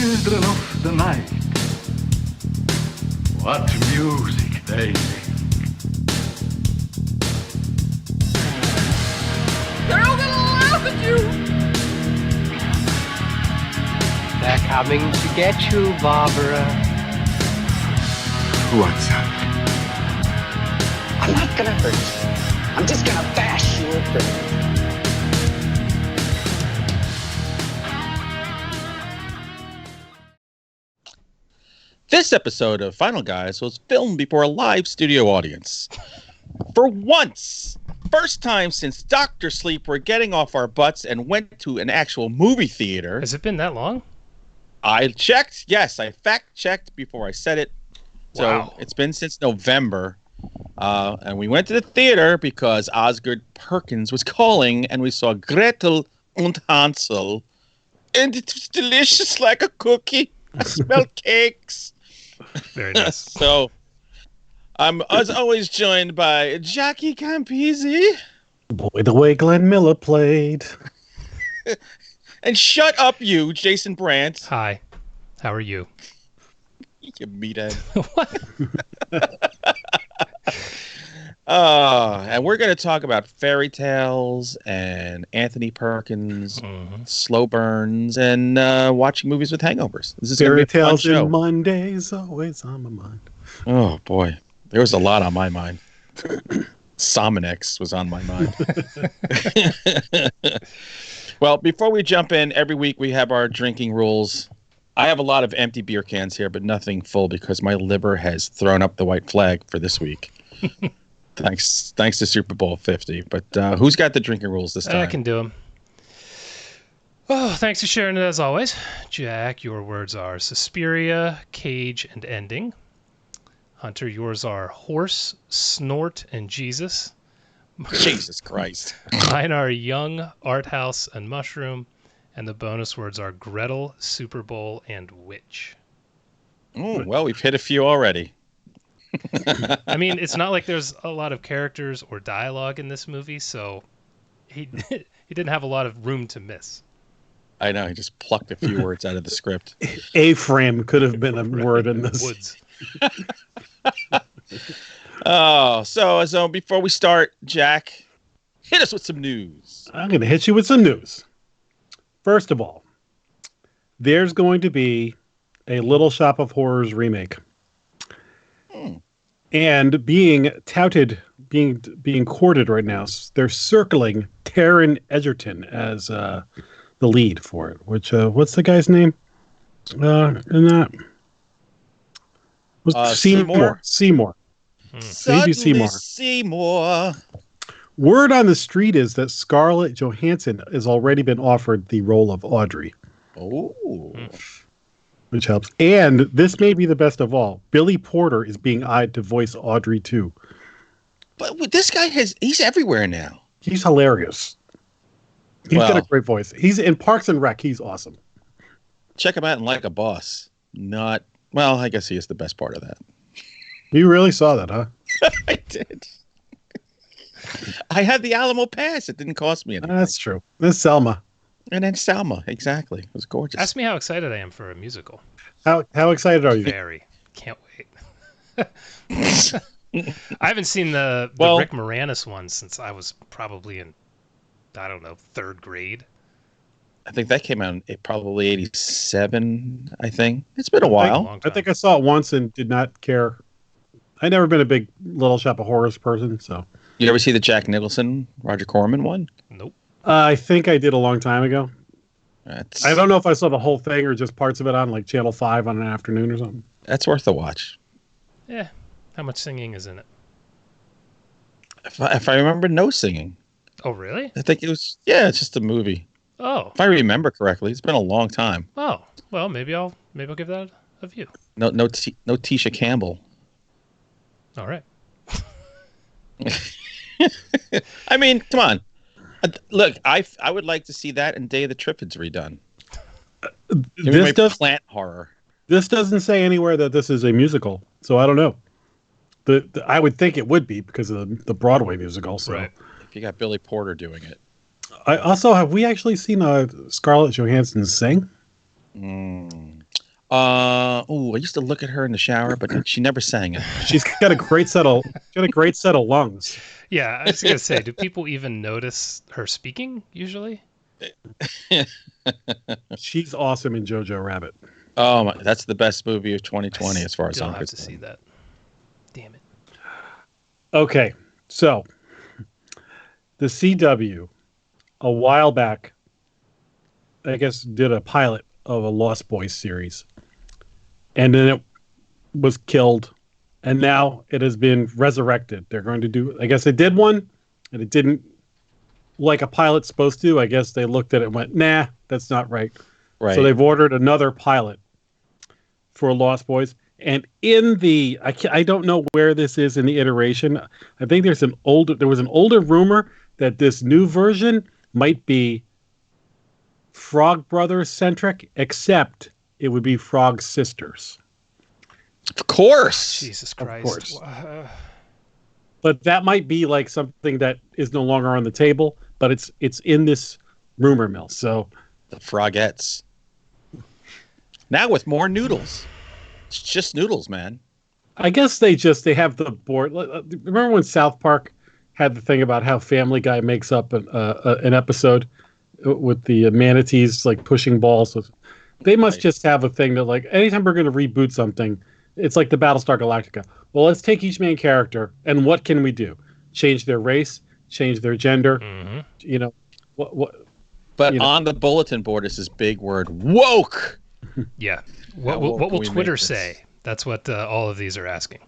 children of the night. What music they make. They're all gonna laugh at you! They're coming to get you, Barbara. What's up? I'm not gonna hurt you. I'm just gonna bash you a bit. This episode of Final Guys was filmed before a live studio audience. For once, first time since Dr. Sleep, we're getting off our butts and went to an actual movie theater. Has it been that long? I checked. Yes, I fact-checked before I said it. So Wow. It's been since November. And we went to the theater because Osgood Perkins was calling, and we saw Gretel and Hansel. And it was delicious like a cookie. I smelled cakes. Very nice. So, I'm as always joined by Jackie Campisi. Boy, the way Glenn Miller played. And shut up, you, Jason Brant. Hi. How are you? You meathead. What? And we're going to talk about fairy tales and Anthony Perkins, slow burns, and watching movies with hangovers. This is Fairy gonna be a fun tales show. and Mondays always on my mind. Oh, boy. There was a lot on my mind. Sominex was on my mind. Well, before we jump in, every week we have our drinking rules. I have a lot of empty beer cans here, but nothing full because my liver has thrown up the white flag for this week. Thanks to Super Bowl 50. But who's got the drinking rules this time? I can do them. Oh, thanks for sharing it as always. Jack, your words are Suspiria, Cage, and Ending. Hunter, yours are Horse, Snort, and Jesus. Jesus Christ. Mine are Young, Art House, and Mushroom. And the bonus words are Gretel, Super Bowl, and Witch. Oh, well, we've hit a few already. I mean, it's not like there's a lot of characters or dialogue in this movie, so he didn't have a lot of room to miss. I know, he just plucked a few words out of the script. A-frame could have been a word in this. Woods. So before we start, Jack, hit us with some news. I'm going to hit you with some news. First of all, there's going to be a Little Shop of Horrors remake. And being touted, being courted right now, they're circling Taron Egerton as the lead for it. Which what's the guy's name? In that was Seymour. Seymour. Maybe Seymour. Seymour. Word on the street is that Scarlett Johansson has already been offered the role of Audrey. Oh. Which helps. And this may be the best of all. Billy Porter is being eyed to voice Audrey too. But this guy he's everywhere now. He's hilarious. He's got a great voice. He's in Parks and Rec. He's awesome. Check him out in Like a Boss. Well, I guess he is the best part of that. You really saw that, huh? I did. I had the Alamo Pass. It didn't cost me anything. That's true. This is Selma. And then Selma, exactly. It was gorgeous. Ask me how excited I am for a musical. How excited are you? Very. Can't wait. I haven't seen the Rick Moranis one since I was probably in, I don't know, third grade. I think that came out in probably 87, I think. It's been a while. I think I saw it once and did not care. I've never been a big Little Shop of Horrors person, so. You ever see the Jack Nicholson, Roger Corman one? Nope. I think I did a long time ago. I don't know if I saw the whole thing or just parts of it on like Channel 5 on an afternoon or something. That's worth a watch. Yeah. How much singing is in it? If I remember, no singing. Oh, really? I think it was, it's just a movie. Oh. If I remember correctly, it's been a long time. Oh, well, maybe I'll give that a view. No Tisha Campbell. All right. I mean, come on. Look, I would like to see that and Day of the Triffids redone. This does plant horror. This doesn't say anywhere that this is a musical, so I don't know. I would think it would be because of the Broadway musical. So. Right. If you got Billy Porter doing it. Have we actually seen Scarlett Johansson sing? I used to look at her in the shower, but she never sang it. She's got a great set of lungs. Yeah, I was gonna say, do people even notice her speaking usually? She's awesome in Jojo Rabbit. Oh my, that's the best movie of 2020 as far as I'm have to concerned. see that. Damn it. Okay, so the CW a while back, I guess, did a pilot of a Lost Boys series, and then it was killed, and now it has been resurrected. They're going to do, I guess they did one, and it didn't like a pilot's supposed to. I guess they looked at it and went, nah, that's not right. Right. So they've ordered another pilot for Lost Boys. And in the, I don't know where this is in the iteration. I think there was an older rumor that this new version might be Frog Brothers centric, except it would be Frog Sisters. Of course. Jesus Christ. Of course. But that might be like something that is no longer on the table, but it's in this rumor mill. So the Frogettes. Now with more noodles. It's just noodles, man. I guess they have the board. Remember when South Park had the thing about how Family Guy makes up an episode with the manatees like pushing balls? They must just have a thing that like anytime we're going to reboot something, it's like the Battlestar Galactica. Well, let's take each main character and what can we do? Change their race, change their gender. Mm-hmm. You know what? But on the bulletin board is this big word, woke. Yeah. What will Twitter say? That's what all of these are asking.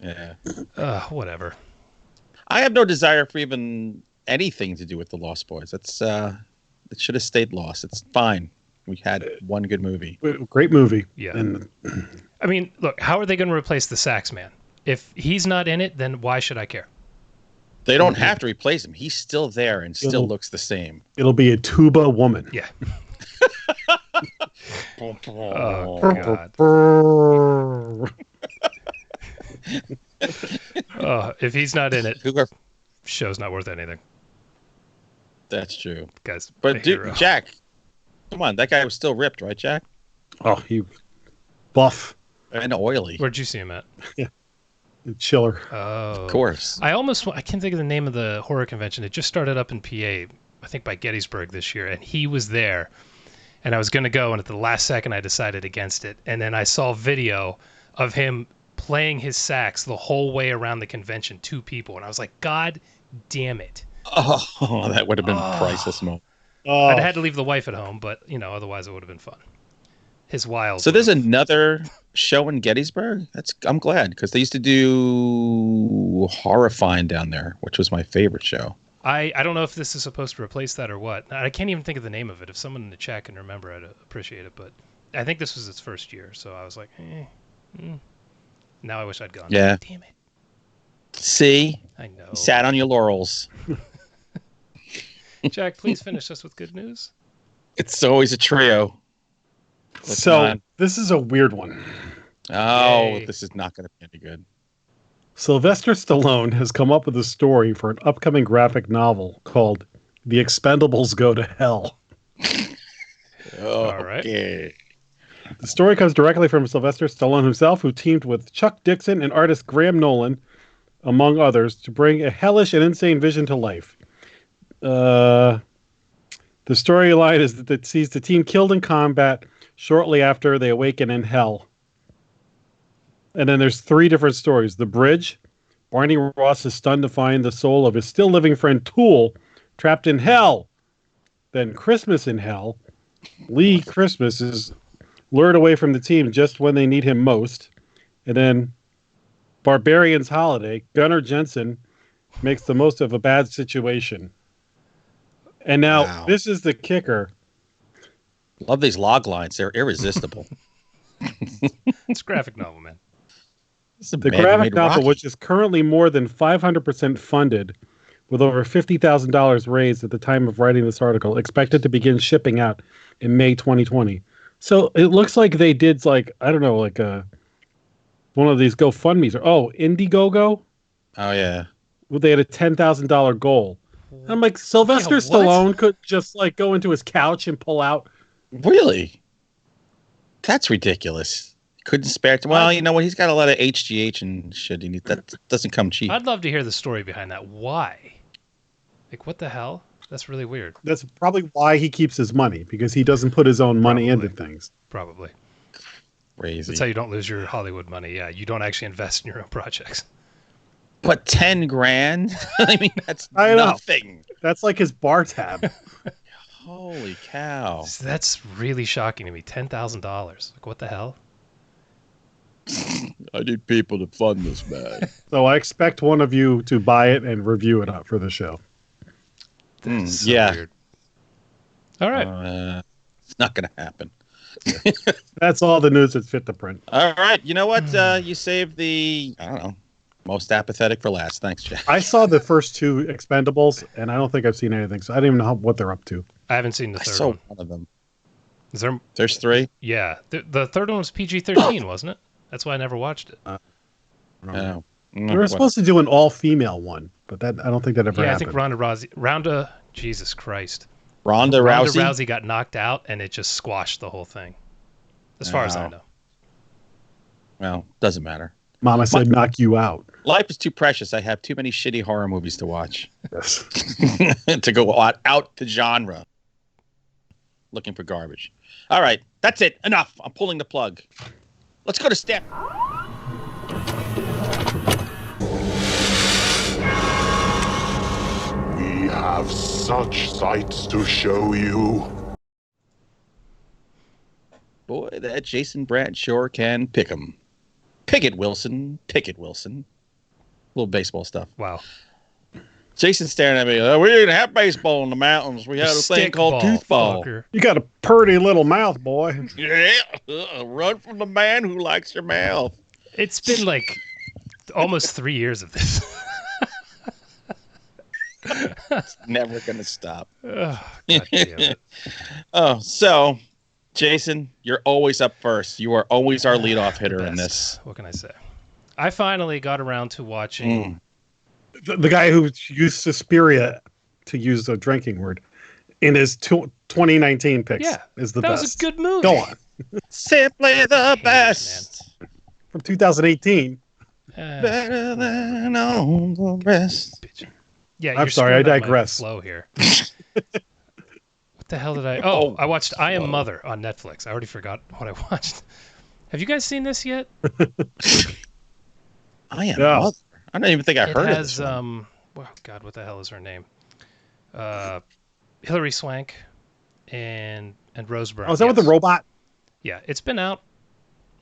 Yeah. Whatever. I have no desire for even anything to do with the Lost Boys. That's it should have stayed Lost. It's fine. We had one good movie. Great movie. Yeah. And I mean, look, how are they going to replace the Sax Man? If he's not in it, then why should I care? They don't have to replace him. He's still there and still looks the same. It'll be a tuba woman. Yeah. Oh, God. If he's not in it, show's not worth anything. That's true. Guys, but dude, Jack, come on. That guy was still ripped, right, Jack? Oh, he buff. And oily. Where'd you see him at? Yeah. Chiller. Oh. Of course. I can't think of the name of the horror convention. It just started up in PA, I think by Gettysburg this year, and he was there. And I was going to go, and at the last second, I decided against it. And then I saw video of him playing his sax the whole way around the convention, 2 people. And I was like, God damn it. Oh, that would have been a priceless moment. I'd had to leave the wife at home, but, otherwise it would have been fun. His wild. So there's another show in Gettysburg? I'm glad, because they used to do Horrifying down there, which was my favorite show. I don't know if this is supposed to replace that or what. I can't even think of the name of it. If someone in the chat can remember, I'd appreciate it. But I think this was its first year, so I was like, Now I wish I'd gone. Yeah. Damn it. See? I know. You sat on your laurels. Jack, please finish us with good news. It's always a trio. This is a weird one. Oh, Yay. This is not going to be any good. Sylvester Stallone has come up with a story for an upcoming graphic novel called The Expendables Go to Hell. All right. Okay. The story comes directly from Sylvester Stallone himself, who teamed with Chuck Dixon and artist Graham Nolan, among others, to bring a hellish and insane vision to life. The storyline is that it sees the team killed in combat shortly after they awaken in hell. And then there's 3 different stories. The Bridge. Barney Ross is stunned to find the soul of his still living friend Tool trapped in hell. Then Christmas in Hell. Lee Christmas is lured away from the team just when they need him most. And then Barbarian's Holiday. Gunnar Jensen makes the most of a bad situation. And now This is the kicker. Love these lines. They're irresistible. It's a graphic novel, man. The graphic novel, which is currently more than 500% funded, with over $50,000 raised at the time of writing this article, expected to begin shipping out in May 2020. So it looks like they did one of these GoFundMes. Indiegogo? Oh, yeah. They had a $10,000 goal. And I'm like, Sylvester Stallone could just go into his couch and pull out. Really? That's ridiculous. Couldn't spare. Well, you know what? He's got a lot of HGH and shit. That doesn't come cheap. I'd love to hear the story behind that. Why? Like, what the hell? That's really weird. That's probably why he keeps his money, because he doesn't put his own money into things. Probably. Crazy. That's how you don't lose your Hollywood money. Yeah, you don't actually invest in your own projects. But 10 grand? I mean, that's nothing. That's like his bar tab. Holy cow. That's really shocking to me. $10,000. Like, what the hell? I need people to fund this, man. So I expect one of you to buy it and review it for the show. That's so weird. All right. It's not going to happen. That's all the news that's fit to print. All right. You know what? You saved the, I don't know, most apathetic for last. Thanks, Jack. I saw the first two Expendables, and I don't think I've seen anything, so I don't even know what they're up to. I haven't seen the third saw one. One of them. Is there? There's 3? Yeah. The third one was PG-13, wasn't it? That's why I never watched it. No. We were supposed to do an all-female one, but I don't think that ever happened. I think Ronda, Jesus Christ. Ronda Rousey got knocked out, and it just squashed the whole thing. As far as I know. Well, doesn't matter. Mama said knock you out. Life is too precious. I have too many shitty horror movies to watch. Yes. To go out to genre. Looking for garbage. All right. That's it. Enough. I'm pulling the plug. Let's go to step. We have such sights to show you. Boy, that Jason Brant sure can pick 'em. Pick it, Wilson. Pick it, Wilson. Little baseball stuff. Wow. Jason's staring at me. Oh, we didn't have baseball in the mountains. We had a thing called toothball. Fucker. You got a pretty little mouth, boy. Yeah. Run from the man who likes your mouth. It's been like almost 3 years of this. It's never going to stop. Oh, God damn it. Oh, so, Jason, you're always up first. You are always our leadoff hitter in Best. this. What can I say? I finally got around to watching... The guy who used Suspiria, to use a drinking word, in his 2019 picks is the best. That was a good movie. Go on. Simply the best. From 2018. Better than all the rest. Yeah, I'm sorry, I screwing up my digress. flow here. What the hell did I... Oh, I watched I Am Mother on Netflix. I already forgot what I watched. Have you guys seen this yet? I Am Mother. I don't even think I heard of this one. Oh God, what the hell is her name? Hilary Swank and Rose Byrne. Oh, is that with the robot? Yeah, it's been out.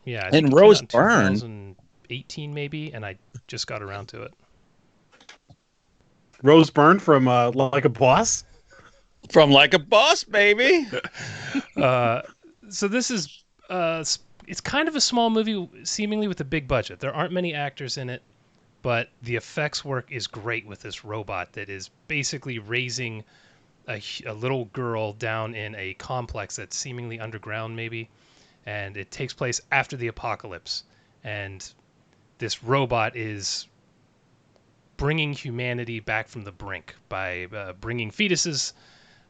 Yeah, I And think it Rose came out in Byrne? 2018 maybe, and I just got around to it. Rose Byrne from Like a Boss? From Like a Boss, baby. So this is it's kind of a small movie, seemingly with a big budget. There aren't many actors in it, but the effects work is great with this robot that is basically raising a little girl down in a complex that's seemingly underground, maybe, and it takes place after the apocalypse. And this robot is bringing humanity back from the brink by bringing fetuses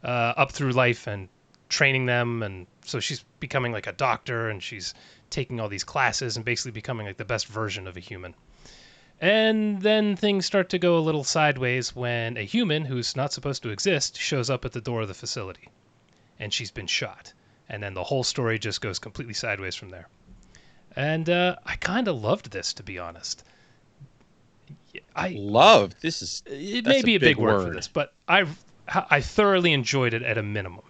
up through life and training them. And so she's becoming like a doctor, and she's taking all these classes and basically becoming like the best version of a human. And then things start to go a little sideways when a human who's not supposed to exist shows up at the door of the facility, and she's been shot. And then the whole story just goes completely sideways from there. And I kind of loved this, to be honest. Loved? This is... It may be a big word for this, but I thoroughly enjoyed it at a minimum.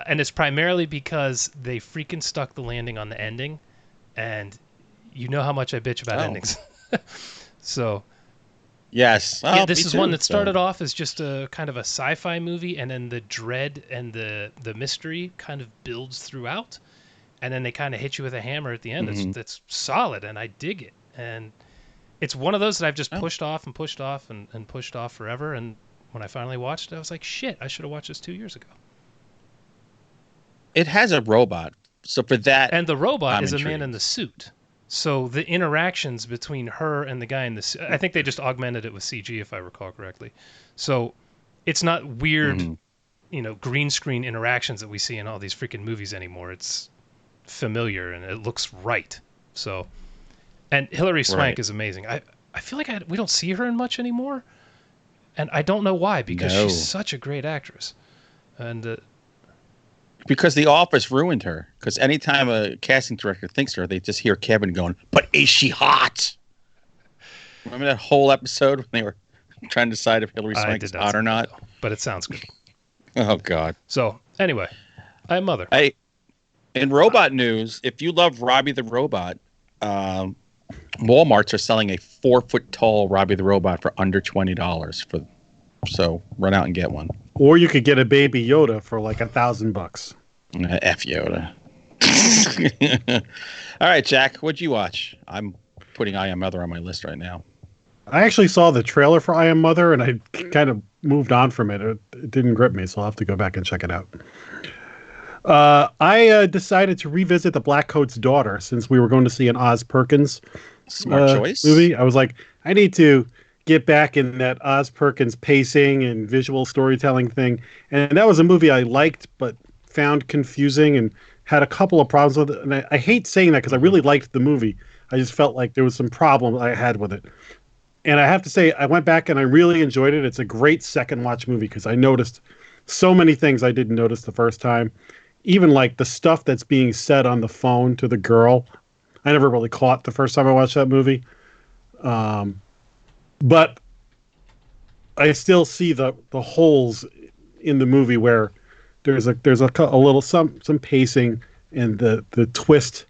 And it's primarily because they freaking stuck the landing on the ending, and you know how much I bitch about endings. So, yes. Yeah, this is one that started off as just a kind of a sci-fi movie, and then the dread and the mystery kind of builds throughout, and then they kind of hit you with a hammer at the end. That's solid, and I dig it. And it's one of those that I've just pushed off and pushed off and pushed off forever. And when I finally watched it, I was like, shit, I should have watched this 2 years ago. It has a robot, so for that, and the robot is intrigued. a man in the suit. So the interactions between her and the guy in the suit, I think they just augmented it with CG, if I recall correctly. So it's not weird, green screen interactions that we see in all these freaking movies anymore. It's familiar and it looks right. So, and Hilary Swank is amazing. I feel like we don't see her in much anymore, and I don't know why, because she's such a great actress. And because The Office ruined her. Because anytime a casting director thinks her, they just hear Kevin going, "But is she hot?" Remember that whole episode when they were trying to decide if Hilary Swank is hot or not? But it sounds good. Oh, God. So, anyway, I am Mother. Hey, in robot news, if you love Robbie the Robot, Walmarts are selling a 4-foot-tall Robbie the Robot for under $20. So run out and get one. Or you could get a baby Yoda for like $1,000. F Yoda. All right, Jack, what'd you watch? I'm putting I Am Mother on my list right now. I actually saw the trailer for I Am Mother, and I kind of moved on from it. It didn't grip me, so I'll have to go back and check it out. I decided to revisit The Black Coat's Daughter since we were going to see an Oz Perkins Smart choice. movie. I was like, I need to get back in that Oz Perkins pacing and visual storytelling thing. And that was a movie I liked, but found confusing and had a couple of problems with it. And I hate saying that because I really liked the movie. I just felt like there was some problem I had with it. And I have to say, I went back and I really enjoyed it. It's a great second watch movie because I noticed so many things I didn't notice the first time. Even like the stuff that's being said on the phone to the girl. I never really caught the first time I watched that movie. But I still see the holes in the movie where there's a little some pacing and the twist.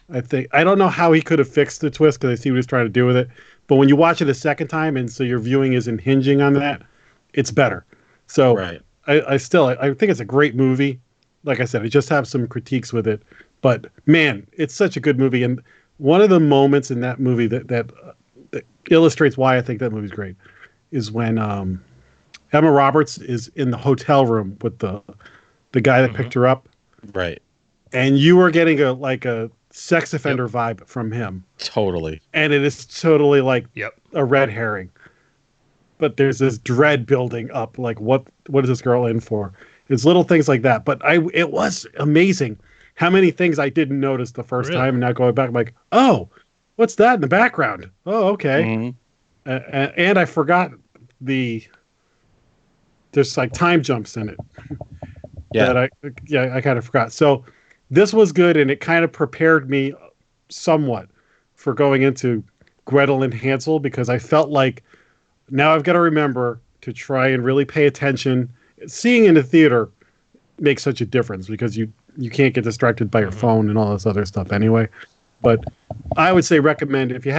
I don't know how he could have fixed the twist because I see what he's trying to do with it. But when you watch it a second time and so your viewing isn't hinging on that, it's better. So right. I think it's a great movie. Like I said, I just have some critiques with it. But man, it's such a good movie. And one of the moments in that movie that illustrates why I think that movie's great is when Emma Roberts is in the hotel room with the guy that picked her up. Right. And you are getting a sex offender vibe from him. Totally. And it is totally like a red herring. But there's this dread building up. Like, what is this girl in for? It's little things like that. But it was amazing how many things I didn't notice the first time. And now going back, I'm like, oh, what's that in the background? Oh, okay. Mm-hmm. And I forgot there's like time jumps in it. Yeah. I kind of forgot. So this was good, and it kind of prepared me somewhat for going into Gretel and Hansel because I felt like now I've got to remember to try and really pay attention. Seeing in the theater makes such a difference because you can't get distracted by your phone and all this other stuff anyway. But I would say recommend if you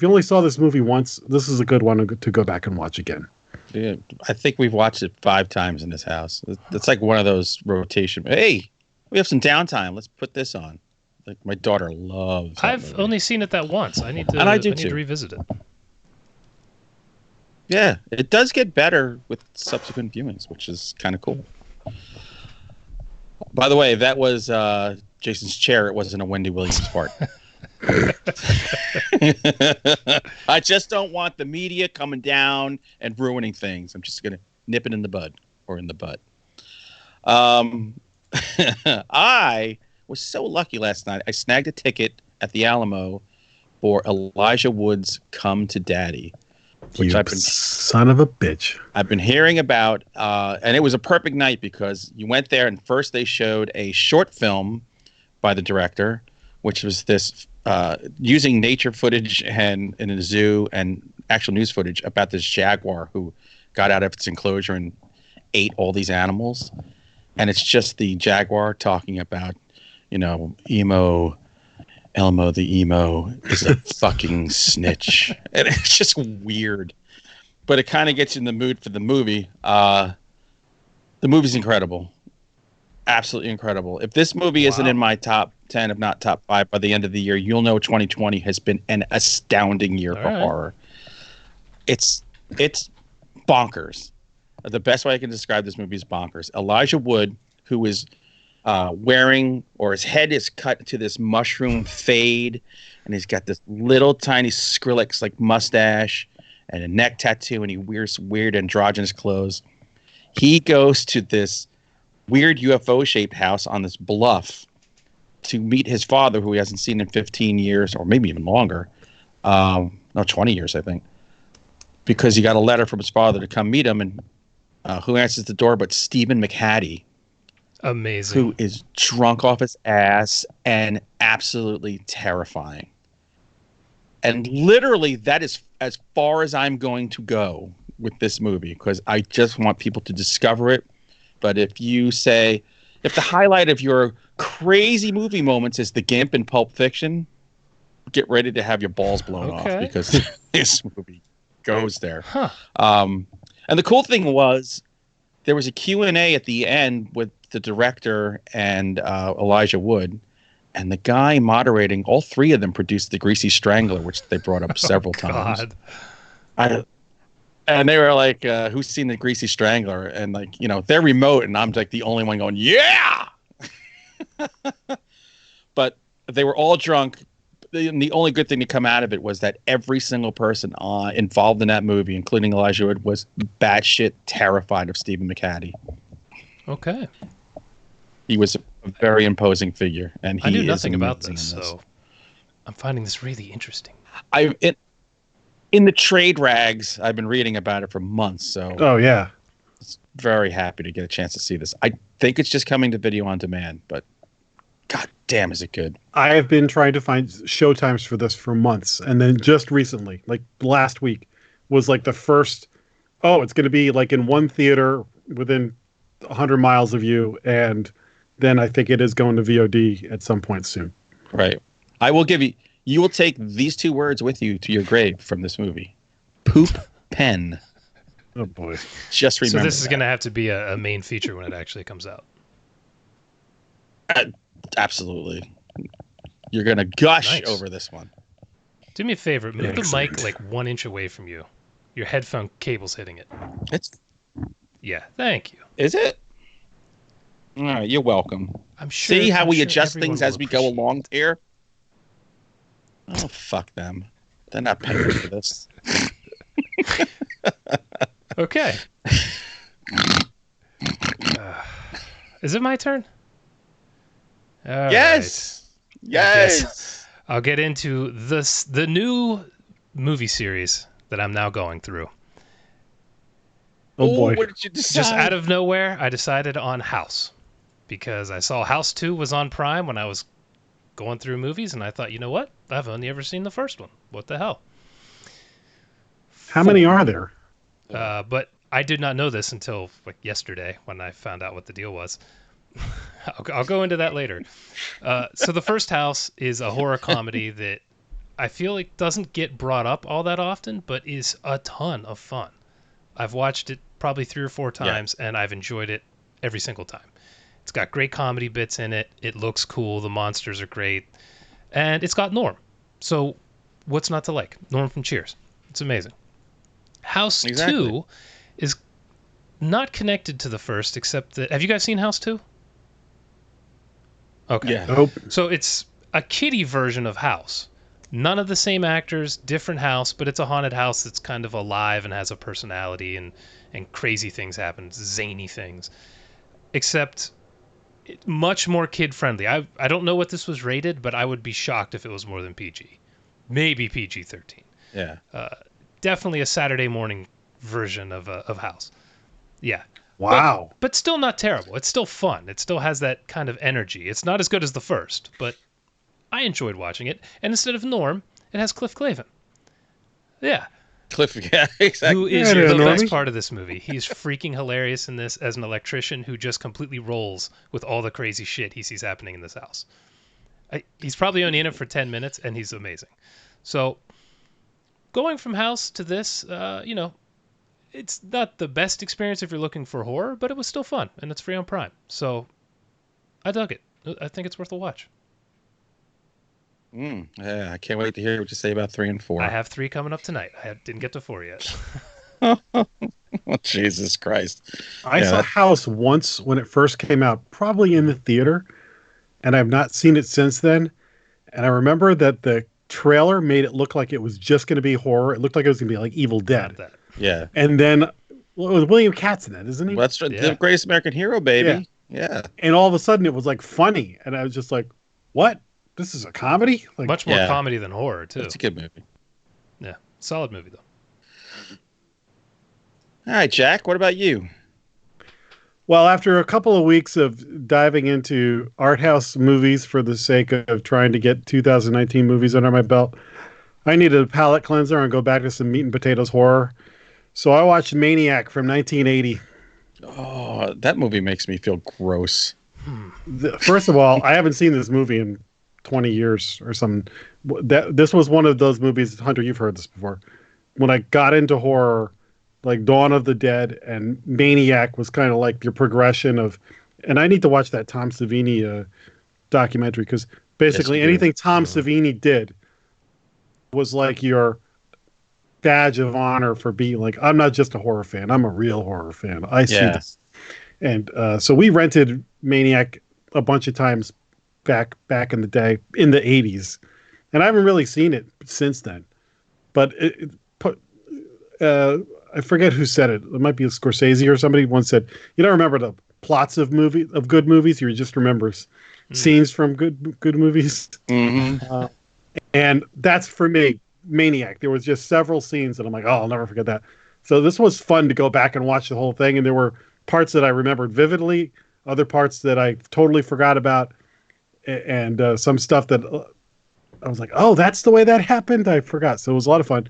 only saw this movie once, this is a good one to go back and watch again. Yeah, I think we've watched it 5 times in this house. It's like one of those rotation. Hey, we have some downtime. Let's put this on. Like my daughter loves. I've only seen it that once. I need to. And I need too. to revisit it. Yeah, it does get better with subsequent viewings, which is kind of cool. By the way, that was Jason's chair. It wasn't a Wendy Williams part. I just don't want the media coming down and ruining things. I'm just going to nip it in the bud or in the butt. I was so lucky last night. I snagged a ticket at the Alamo for Elijah Wood's Come to Daddy. Which Son of a bitch. I've been hearing about, and it was a perfect night because you went there and first they showed a short film by the director, which was this using nature footage and in a zoo and actual news footage about this jaguar who got out of its enclosure and ate all these animals. And it's just the jaguar talking about, Elmo the emo is a fucking snitch. And it's just weird. But it kind of gets you in the mood for the movie. The movie's incredible. Absolutely incredible. If this movie isn't in my top 10, if not top 5 by the end of the year, you'll know 2020 has been an astounding year for horror. It's bonkers. The best way I can describe this movie is bonkers. Elijah Wood, who is wearing, or his head is cut to this mushroom fade, and he's got this little tiny Skrillex like mustache and a neck tattoo, and he wears weird androgynous clothes. He goes to this weird UFO shaped house on this bluff to meet his father, who he hasn't seen in 15 years, or maybe even longer. No, 20 years, I think. Because he got a letter from his father to come meet him, and who answers the door but Stephen McHattie. Amazing. Who is drunk off his ass and absolutely terrifying. And literally, that is as far as I'm going to go with this movie, because I just want people to discover it. But if the highlight of your crazy movie moments is the Gimp in Pulp Fiction, get ready to have your balls blown off, because this movie goes there. Huh. And the cool thing was, there was a Q&A at the end with the director and Elijah Wood, and the guy moderating, all three of them produced The Greasy Strangler, which they brought up several times. And they were like, who's seen The Greasy Strangler? And like, they're remote, and I'm like the only one going, yeah! But they were all drunk. The only good thing to come out of it was that every single person involved in that movie, including Elijah Wood, was batshit terrified of Stephen McHattie. Okay. He was a very imposing figure, and I knew nothing about this, so I'm finding this really interesting. In the trade rags, I've been reading about it for months, so Oh yeah. very happy to get a chance to see this. I think it's just coming to video on demand, but god damn, is it good. I have been trying to find showtimes for this for months, and then just recently, like last week, was like the first, it's going to be like in one theater within 100 miles of you, and then I think it is going to VOD at some point soon. Right. I will give you will take these two words with you to your grave from this movie. Poop pen. Oh boy. Just remember. So this is going to have to be a main feature when it actually comes out. Absolutely. You're going to gush Nice. over this one. Do me a favor. Move the Excellent. mic like 1 inch away from you. Your headphone cable's hitting it. Yeah, thank you. Is it? All right, you're welcome. I'm sure. See how I'm we sure adjust everyone things will as we go appreciate along here? Oh, fuck them. They're not paying for this. it. Okay. Is it my turn? All Yes. right. Yes. I'll get into the new movie series that I'm now going through. Oh boy. What did you decide? Just out of nowhere, I decided on House because I saw House 2 was on Prime when I was going through movies, and I thought, you know what? I've only ever seen the first one. What the hell? How many are there? But I did not know this until like yesterday when I found out what the deal was. I'll go into that later. So the first House is a horror comedy that I feel like doesn't get brought up all that often, but is a ton of fun. I've watched it probably 3 or 4 times, and I've enjoyed it every single time. It's got great comedy bits in it. It looks cool. The monsters are great. And it's got Norm. So what's not to like? Norm from Cheers. It's amazing. House 2 is not connected to the first, except that... Have you guys seen House 2? Okay. Yeah. Nope. So it's a kiddie version of House. None of the same actors, different house, but it's a haunted house that's kind of alive and has a personality, and crazy things happen, zany things. Except much more kid-friendly. I don't know what this was rated, but I would be shocked if it was more than PG. Maybe PG-13. Yeah. Definitely a Saturday morning version of House. Yeah. Wow. But still not terrible. It's still fun. It still has that kind of energy. It's not as good as the first, but I enjoyed watching it. And instead of Norm, it has Cliff Clavin. Yeah. Cliff, yeah, exactly. Who is Yeah, the Normie. best part of this movie. He's freaking hilarious in this as an electrician who just completely rolls with all the crazy shit he sees happening in this house. He's probably only in it for 10 minutes, and he's amazing. So going from House to this, it's not the best experience if you're looking for horror, but it was still fun, and it's free on Prime. So I dug it. I think it's worth a watch. Yeah, I can't wait to hear what you say about 3 and 4. I have 3 coming up tonight. I didn't get to 4 yet. Oh, Jesus Christ. I saw that- House once when it first came out, probably in the theater, and I've not seen it since then. And I remember that the trailer made it look like it was just going to be horror. It looked like it was going to be like Evil Dead. Not that. Yeah. And then, it was William Katz in it, isn't he? Well, that's Yeah. the greatest American hero, baby. Yeah. And all of a sudden it was like funny. And I was just like, what? This is a comedy? Like, Much more Yeah. comedy than horror, too. It's a good movie. Yeah, solid movie, though. All right, Jack, what about you? well, after a couple of weeks of diving into art house movies for the sake of trying to get 2019 movies under my belt, I needed a palate cleanser and go back to some meat and potatoes horror. So I watched Maniac from 1980. Oh, that movie makes me feel gross. First of all, I haven't seen this movie in 20 years or something. This was one of those movies, Hunter, you've heard this before. When I got into horror, like Dawn of the Dead and Maniac was kind of like your progression of, and I need to watch that Tom Savini documentary because basically Yes, you do. anything Tom Savini did was like your badge of honor for being like, I'm not just a horror fan, I'm a real horror fan. I see Yeah. this. And so we rented Maniac a bunch of times back in the day, in the 80s. And I haven't really seen it since then. But I forget who said it. It might be a Scorsese or somebody once said, you don't remember the plots of good movies, you just remember scenes from good movies. Mm-hmm. And that's for me, Maniac. There was just several scenes that I'm like, oh, I'll never forget that. So this was fun to go back and watch the whole thing. And there were parts that I remembered vividly, other parts that I totally forgot about, and some stuff that I was like, oh, that's the way that happened. I forgot. So it was a lot of fun.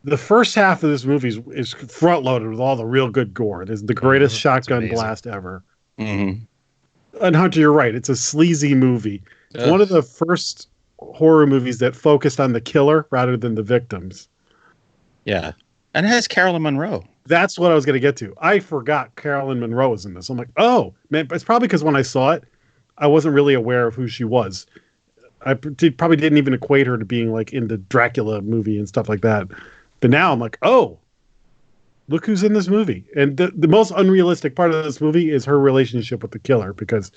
The first half of this movie is front loaded with all the real good gore. It is the greatest shotgun amazing. blast ever. Mm-hmm. And Hunter, you're right. It's a sleazy movie. It's Ugh. one of the first horror movies that focused on the killer rather than the victims. Yeah. And it has Carolyn Monroe. That's what I was going to get to. I forgot Carolyn Monroe was in this. I'm like, oh, man, it's probably because when I saw it, I wasn't really aware of who she was. I probably didn't even equate her to being like in the Dracula movie and stuff like that. But now I'm like, oh, look who's in this movie. And the most unrealistic part of this movie is her relationship with the killer, because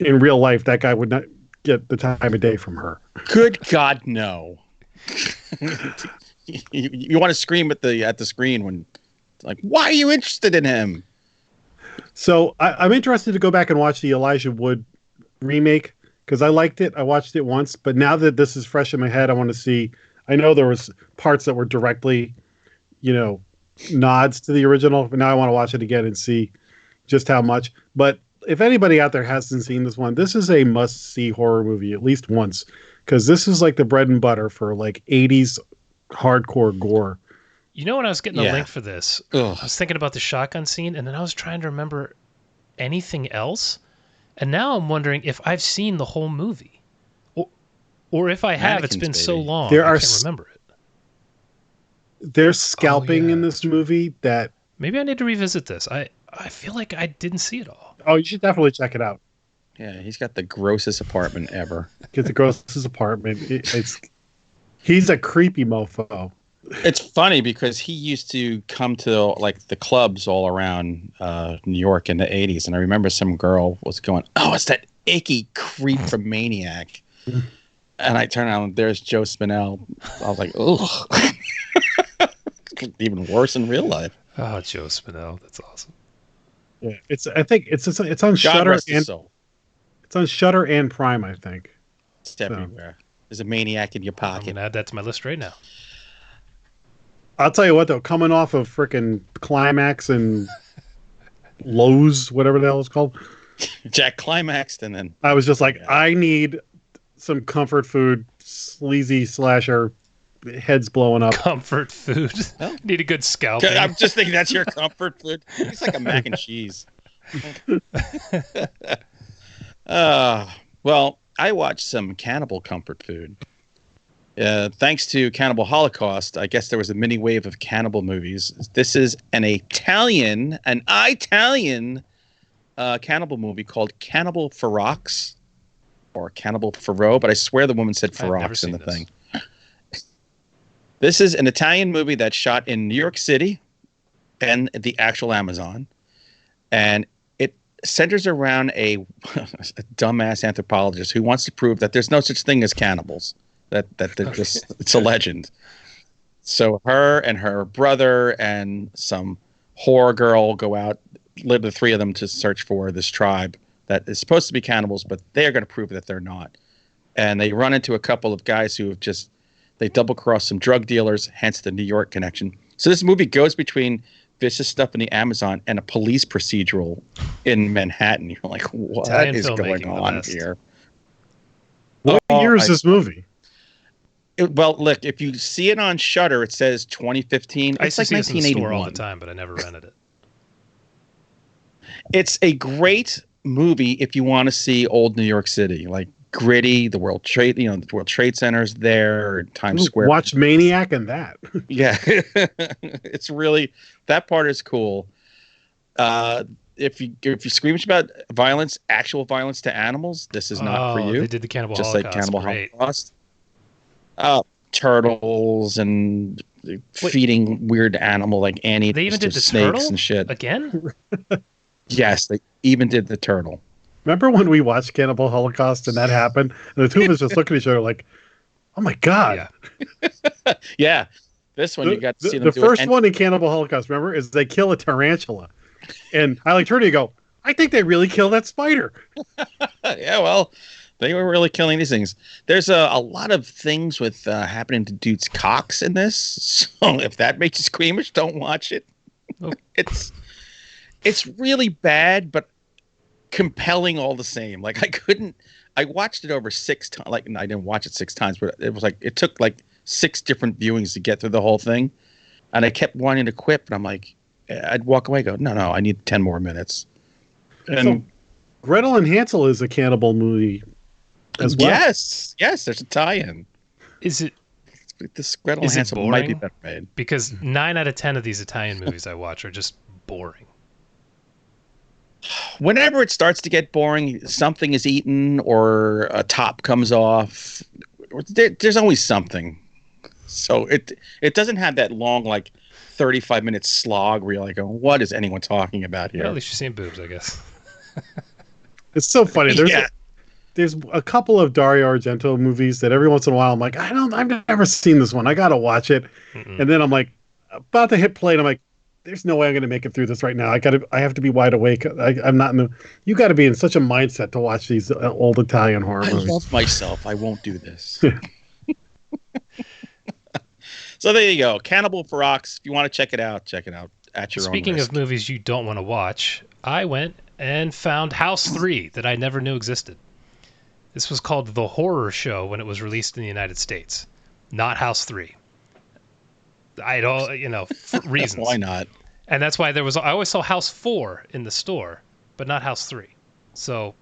in real life, that guy would not get the time of day from her. Good God, no. you want to scream at the screen when it's like, why are you interested in him? So I'm interested to go back and watch the Elijah Wood remake because I liked it. I watched it once, but now that this is fresh in my head, I want to see. I know there was parts that were directly, nods to the original, but now I want to watch it again and see just how much. But if anybody out there hasn't seen this one, this is a must-see horror movie at least once, because this is like the bread and butter for like 80s hardcore gore. You know, when I was getting the link for this, Ugh. I was thinking about the shotgun scene, and then I was trying to remember anything else. And now I'm wondering if I've seen the whole movie. Or if I have, it's been Mannequins, so baby. long, There I are can't remember it. There's scalping yeah, in this movie that, Maybe I need to revisit this. I feel like I didn't see it all. oh, you should definitely check it out. Yeah, he's got the grossest apartment ever. Get the grossest apartment. He's a creepy mofo. It's funny because he used to come to like the clubs all around New York in the 80s. And I remember some girl was going, oh, it's that icky creep from Maniac. And I turned around and there's Joe Spinell. I was like, ugh. Even worse in real life. Oh, Joe Spinell. That's awesome. Yeah, I think it's on God Shudder rest his and soul. it's on Shudder and Prime, I think. It's everywhere. There's a Maniac in your I'm pocket. going to add that to my list right now. I'll tell you what though, coming off of frickin' Climax and Lowe's, whatever the hell it's called, Jack climaxed and then I was just like, I need some comfort food, sleazy slasher, heads blowing up. Comfort food. Well, Need a good scalping. I'm just thinking that's your comfort food. It's like a mac and cheese. Well, I watched some cannibal comfort food. Thanks to Cannibal Holocaust, I guess there was a mini wave of cannibal movies. This is an Italian cannibal movie called Cannibal Ferox or Cannibal Fero, but I swear the woman said I've never Ferox in the seen this. thing. This is an Italian movie that's shot in New York City and the actual Amazon. And it centers around a dumbass anthropologist who wants to prove that there's no such thing as cannibals, that they're just, it's a legend. So her and her brother and some whore girl go out, live the three of them to search for this tribe that is supposed to be cannibals, but they're going to prove that they're not. And they run into a couple of guys who have they double cross some drug dealers, hence the New York connection. So this movie goes between vicious stuff in the Amazon and a police procedural in Manhattan. You're like, what Italian is going filmmaking, the on best. here? What year is this movie? Well, look, if you see it on Shudder, it says 2015. I used It's to like see this in the store all the 1981. time, but I never rented it. It's a great movie if you want to see old New York City, like gritty. The World Trade, the World Trade Center's there, Times Square. Watch Maniac and that. Yeah, it's really, that part is cool. If you scream about violence, actual violence to animals, this is not for you. They did the Cannibal Just Holocaust. like Cannibal Great. Holocaust. Turtles and feeding weird animal like anteaters They even to did the snakes turtle and shit. again. Yes, they even did the turtle. Remember when we watched Cannibal Holocaust and that happened? And the two of us just looking at each other like, oh my God. Yeah. Yeah, this one you got to see them the do first it. one in Cannibal Holocaust, remember, is they kill a tarantula. And I like turn to you and go, I think they really kill that spider. Yeah, well, they were really killing these things. There's a lot of things with happening to dudes' cocks in this. So if that makes you squeamish, don't watch it. Oh. It's really bad, but compelling all the same. Like I watched it over 6 times. Like I didn't watch it 6 times, but it took like 6 different viewings to get through the whole thing. And I kept wanting to quit, but I'm like, I'd walk away and go, no, I need 10 more minutes. And So Gretel and Hansel is a cannibal movie as well. yes, there's a tie-in. Is it This Gretel and Is it Hansel might be boring? better made. because 9 out of 10 of these Italian movies I watch are just boring. Whenever it starts to get boring, something is eaten or a top comes off. There's always something. So it doesn't have that long, like 35-minute slog where you're like, oh, what is anyone talking about here? Well, at least you're seeing boobs, I guess. It's so funny. Yeah. There's a couple of Dario Argento movies that every once in a while I'm like, I've never seen this one. I gotta watch it. And then I'm like, about to hit play, and I'm like, there's no way I'm gonna make it through this right now. I have to be wide awake. I'm not in the. You got to be in such a mindset to watch these old Italian horror I movies. love myself. I won't do this. So there you go. Cannibal for Rocks. If you want to check it out at your own Speaking risk. of movies you don't want to watch, I went and found House 3 that I never knew existed. This was called The Horror Show when it was released in the United States, not House 3. I don't, for reasons. Why not? And that's why I always saw House 4 in the store, but not House 3. So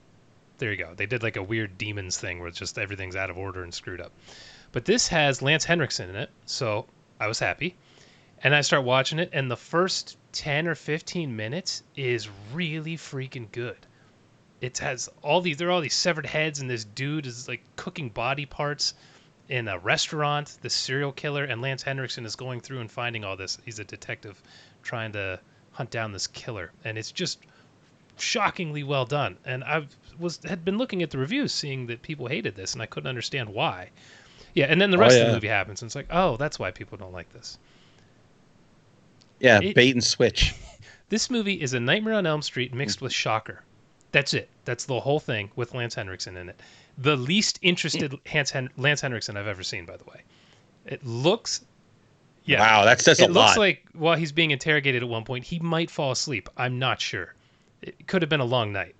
there you go. They did like a weird demons thing where it's just everything's out of order and screwed up. But this has Lance Henriksen in it, so I was happy. And I start watching it, and the first 10 or 15 minutes is really freaking good. It has there are all these severed heads, and this dude is like cooking body parts in a restaurant, the serial killer, and Lance Henriksen is going through and finding all this. He's a detective trying to hunt down this killer, and it's just shockingly well done. And had been looking at the reviews, seeing that people hated this, and I couldn't understand why. Yeah, and then the rest of the movie happens, and it's like, oh, that's why people don't like this. Yeah, bait and switch. This movie is a Nightmare on Elm Street mixed with Shocker. That's it. That's the whole thing with Lance Henriksen in it. The least interested Lance Henriksen I've ever seen, by the way. It looks... Yeah. Wow, that says a lot. It looks like while he's being interrogated at one point, he might fall asleep. I'm not sure. It could have been a long night.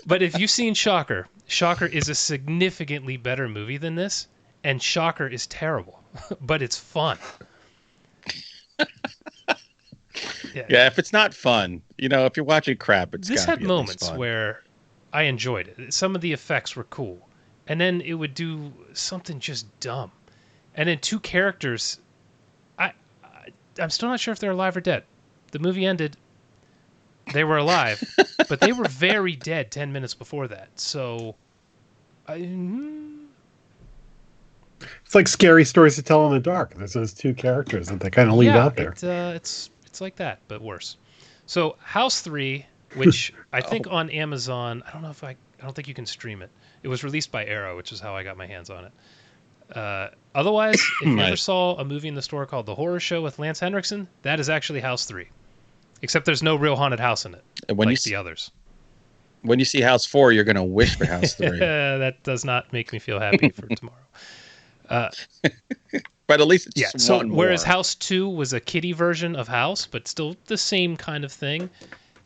But if you've seen Shocker, Shocker is a significantly better movie than this, and Shocker is terrible, but it's fun. Yeah, if it's not fun, if you're watching crap, it's this gotta had be at least moments fun. where I enjoyed it. Some of the effects were cool, and then it would do something just dumb, and then 2 characters. I'm still not sure if they're alive or dead. The movie ended. They were alive, but they were very dead 10 minutes before that. So, It's like scary stories to tell in the dark. There's those 2 characters that they kind of leave out there. It's like that, but worse. So House 3, which I think on Amazon, I don't think you can stream it. It was released by Arrow, which is how I got my hands on it. Otherwise, if you ever saw a movie in the store called The Horror Show with Lance Henriksen, that is actually House 3. Except there's no real haunted house in it, And when like you the others. when you see House 4, you're gonna wish for House 3. That does not make me feel happy for tomorrow. But at least it's Yeah. just So one whereas more. House 2 was a kiddie version of House, but still the same kind of thing,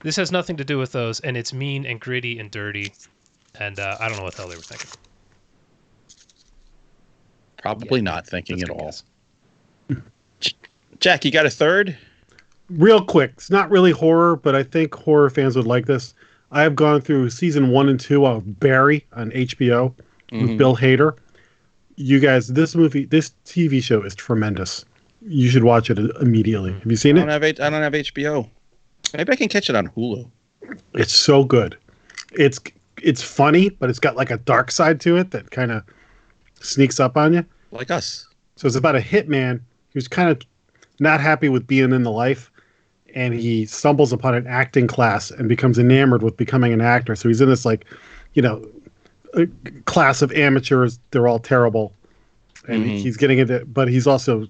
this has nothing to do with those, and it's mean and gritty and dirty, and I don't know what the hell they were thinking. Probably not thinking That's at a good all. guess. Jack, you got a third? Real quick, it's not really horror, but I think horror fans would like this. I have gone through season 1 and 2 of Barry on HBO with Bill Hader. You guys, this TV show is tremendous. You should watch it immediately. Have you seen I it? don't have HBO. Maybe I can catch it on Hulu. It's so good. It's funny, but it's got like a dark side to it that kind of sneaks up on you. Like us. So it's about a hitman who's kind of not happy with being in the life, and he stumbles upon an acting class and becomes enamored with becoming an actor. So he's in this like, a class of amateurs. They're all terrible, and he's getting into, but he's also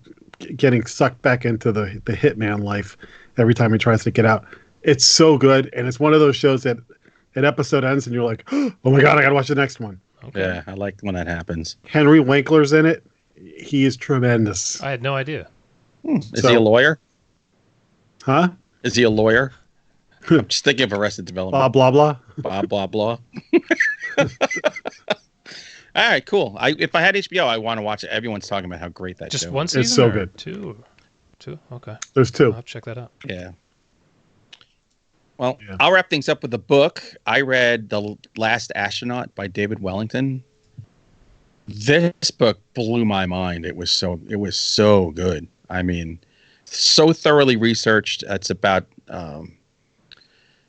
getting sucked back into the hitman life every time he tries to get out. It's so good, and it's one of those shows that an episode ends and you're like, oh my god, I gotta watch the next one. Okay. Yeah, I like when that happens. Henry Winkler's in it. He is tremendous. I had no idea. Is he a lawyer? Huh? Is he a lawyer? I'm just thinking of Arrested Development. Blah blah blah. Blah, blah, blah. All right, cool. If I had HBO, I want to watch it. Everyone's talking about how great that Just show one is. season? It's so or good. Two? Okay. There's I'll two. have to check that out. Yeah. Well, Yeah. I'll wrap things up with a book. I read The Last Astronaut by David Wellington. This book blew my mind. It was so good. I mean, so thoroughly researched. It's about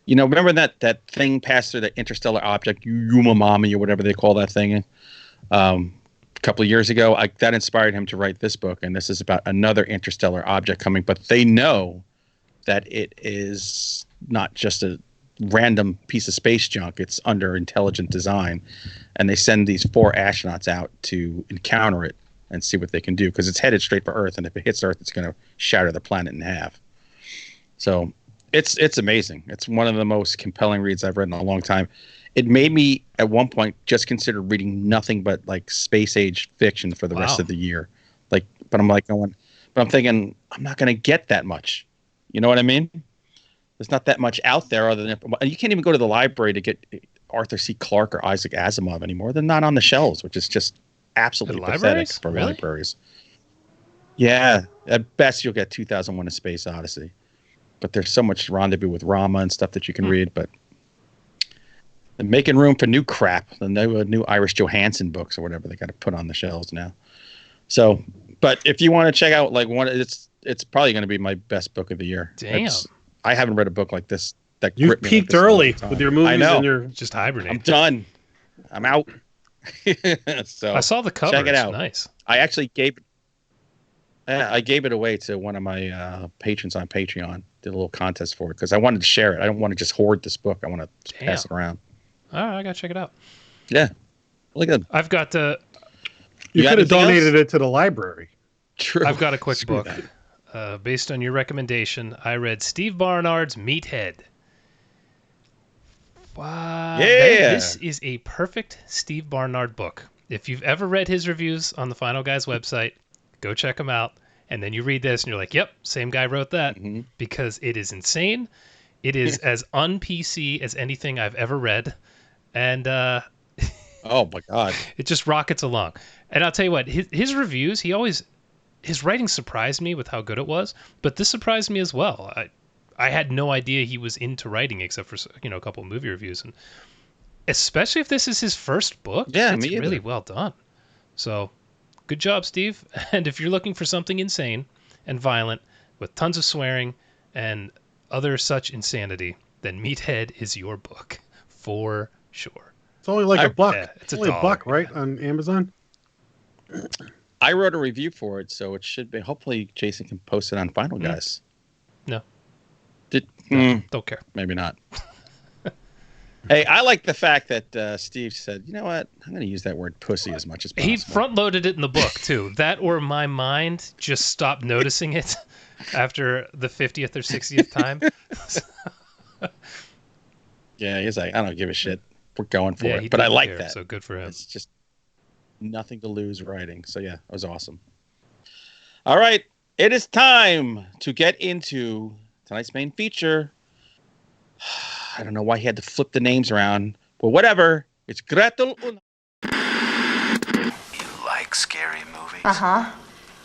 remember that thing passed through the interstellar object, Umamami or whatever they call that thing, a couple of years ago. That inspired him to write this book, and this is about another interstellar object coming. But they know that it is not just a random piece of space junk. It's under intelligent design, and they send these 4 astronauts out to encounter it and see what they can do, because it's headed straight for Earth, and if it hits Earth, it's going to shatter the planet in half. So it's amazing. It's one of the most compelling reads I've read in a long time. It made me at one point just consider reading nothing but like space age fiction for the rest of the year. But I'm thinking I'm not going to get that much. You know what I mean? There's not that much out there other than, and you can't even go to the library to get Arthur C. Clarke or Isaac Asimov anymore. They're not on the shelves, which is just absolutely pathetic libraries? for Really? libraries. Yeah, at best you'll get 2001: A Space Odyssey, but there's so much Rendezvous with Rama and stuff that you can read. But they're making room for new crap, the new Irish Johansson books or whatever they got to put on the shelves now. So, but if you want to check out like one, it's probably going to be my best book of the year. Damn. I haven't read a book like this that You gripped me like peaked this in a long early time. with your movies I know. and your. Just hibernate. I'm done. I'm out. So I saw the cover. check it It's out. nice. I actually gave it away to one of my patrons on Patreon. Did a little contest for it because I wanted to share it. I don't want to just hoard this book. I want to pass it around. All right, I gotta check it out. Yeah. Look at I've got the. You got could have anything donated it to the library. True. I've got a quick Screw book. Based on your recommendation, I read Steve Barnard's Meathead. Wow. Yeah. This is a perfect Steve Barnard book. If you've ever read his reviews on the Final Guy's website, go check them out. And then you read this and you're like, yep, same guy wrote that. Mm-hmm. Because it is insane. It is as un-PC as anything I've ever read. And Oh my God. it just rockets along. And I'll tell you what, his reviews, his writing surprised me with how good it was, but this surprised me as well. I had no idea he was into writing except for a couple of movie reviews, and especially if this is his first book. Yeah, it's me either. really well done. So, good job, Steve. And if you're looking for something insane and violent with tons of swearing and other such insanity, then Meathead is your book for sure. It's only like a buck. yeah, it's only a $1, buck, right? yeah. On Amazon. I wrote a review for it, so it should be. Hopefully, Jason can post it on Final Guys. No, Did don't care. maybe not. Hey, I like the fact that Steve said, you know what? I'm going to use that word pussy as much as possible. He front-loaded it in the book, too. That or my mind just stopped noticing it after the 50th or 60th time. Yeah, he's like, I don't give a shit. We're going for Yeah, it. But I like care, that. So good for him. It's just nothing to lose writing. So, yeah, that was awesome. All right. It is time to get into tonight's main feature. I don't know why he had to flip the names around, but whatever. It's Gretel and... You like scary movies? Uh-huh.